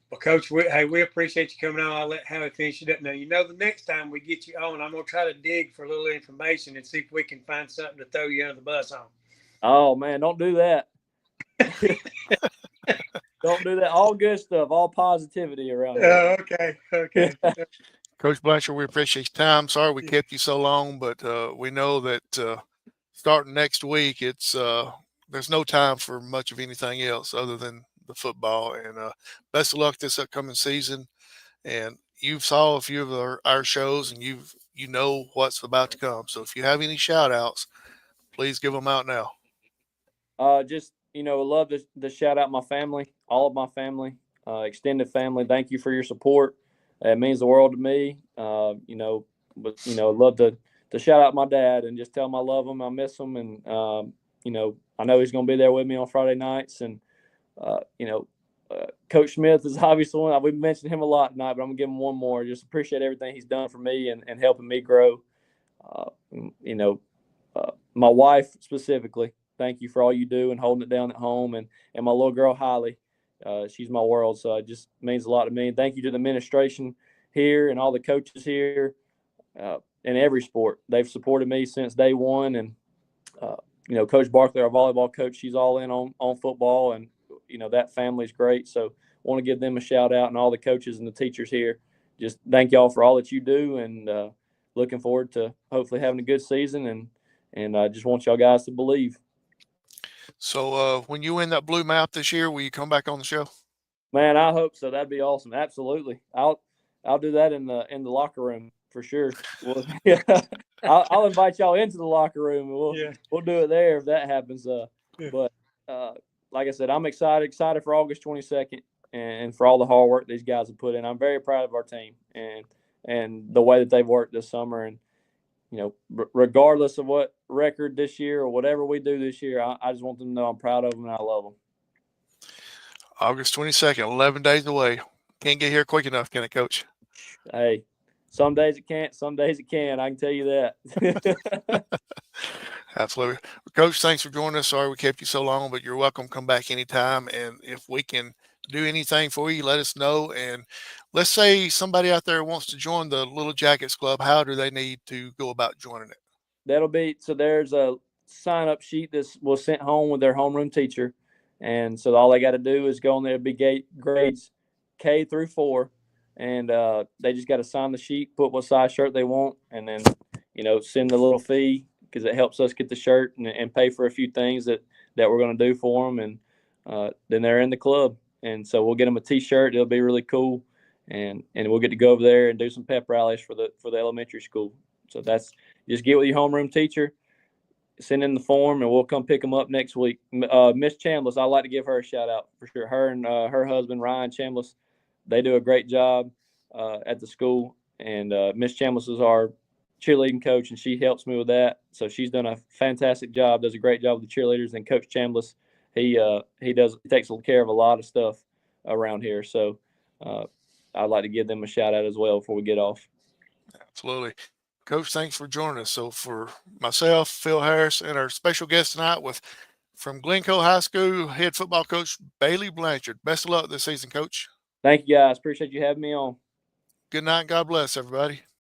Well, Coach, we appreciate you coming on. I'll let Howie finish it up. Now, the next time we get you on, I'm going to try to dig for a little information and see if we can find something to throw you under the bus on. Oh, man, don't do that. Don't do that. All good stuff, all positivity around here. Okay. Coach Blanchard, we appreciate your time. Sorry we kept you so long, but we know that starting next week, it's there's no time for much of anything else other than the football. And best of luck this upcoming season. And you've saw a few of our shows, and you know what's about to come. So if you have any shout outs, please give them out now. Love to shout out my family, all of my family, extended family. Thank you for your support. It means the world to me. Love to shout out my dad and just tell him I love him. I miss him. And, I know he's going to be there with me on Friday nights. And, Coach Smith is obviously one. We've mentioned him a lot tonight, but I'm going to give him one more. Just appreciate everything he's done for me and helping me grow. My wife specifically, thank you for all you do and holding it down at home. And my little girl, Hailey, she's my world. So it just means a lot to me. And thank you to the administration here and all the coaches here in every sport. They've supported me since day one. And Coach Barkley, our volleyball coach, she's all in on football, and that family's great. So want to give them a shout out, and all the coaches and the teachers here. Just thank y'all for all that you do, and looking forward to hopefully having a good season, and I just want y'all guys to believe. So when you win that blue map this year, will you come back on the show? Man, I hope so. That'd be awesome. Absolutely. I'll do that in the locker room for sure. I'll invite y'all into the locker room, and we'll do it there if that happens. But like I said, I'm excited for August 22nd and for all the hard work these guys have put in. I'm very proud of our team and the way that they've worked this summer. And regardless of what record this year or whatever we do this year, I just want them to know I'm proud of them and I love them. August 22nd, 11 days away. Can't get here quick enough, can it, Coach? Hey, some days it can't, some days it can. I can tell you that. Absolutely. Coach, thanks for joining us. Sorry we kept you so long, but you're welcome. Come back anytime. And if we can do anything for you, let us know. And let's say somebody out there wants to join the Little Jackets Club. How do they need to go about joining it? There's a sign-up sheet that was sent home with their homeroom teacher. And so all they got to do is go on there. It'll be grades K through 4. And they just got to sign the sheet, put what size shirt they want, and then, send the little fee because it helps us get the shirt and pay for a few things that we're going to do for them. And then they're in the club. And so we'll get them a T-shirt. It'll be really cool. And we'll get to go over there and do some pep rallies for the elementary school. So that's just get with your homeroom teacher, send in the form, and we'll come pick them up next week. Miss Chambliss, I'd like to give her a shout out for sure. Her and her husband, Ryan Chambliss, they do a great job at the school. And Miss Chambliss is our cheerleading coach, and she helps me with that. So she's done a fantastic job, does a great job with the cheerleaders. And Coach Chambliss, he takes care of a lot of stuff around here. So I'd like to give them a shout out as well before we get off. Absolutely. Coach, thanks for joining us. So for myself, Phil Harris, and our special guest tonight from Glencoe High School, head football coach Bayley Blanchard. Best of luck this season, Coach. Thank you, guys. Appreciate you having me on. Good night. God bless, everybody.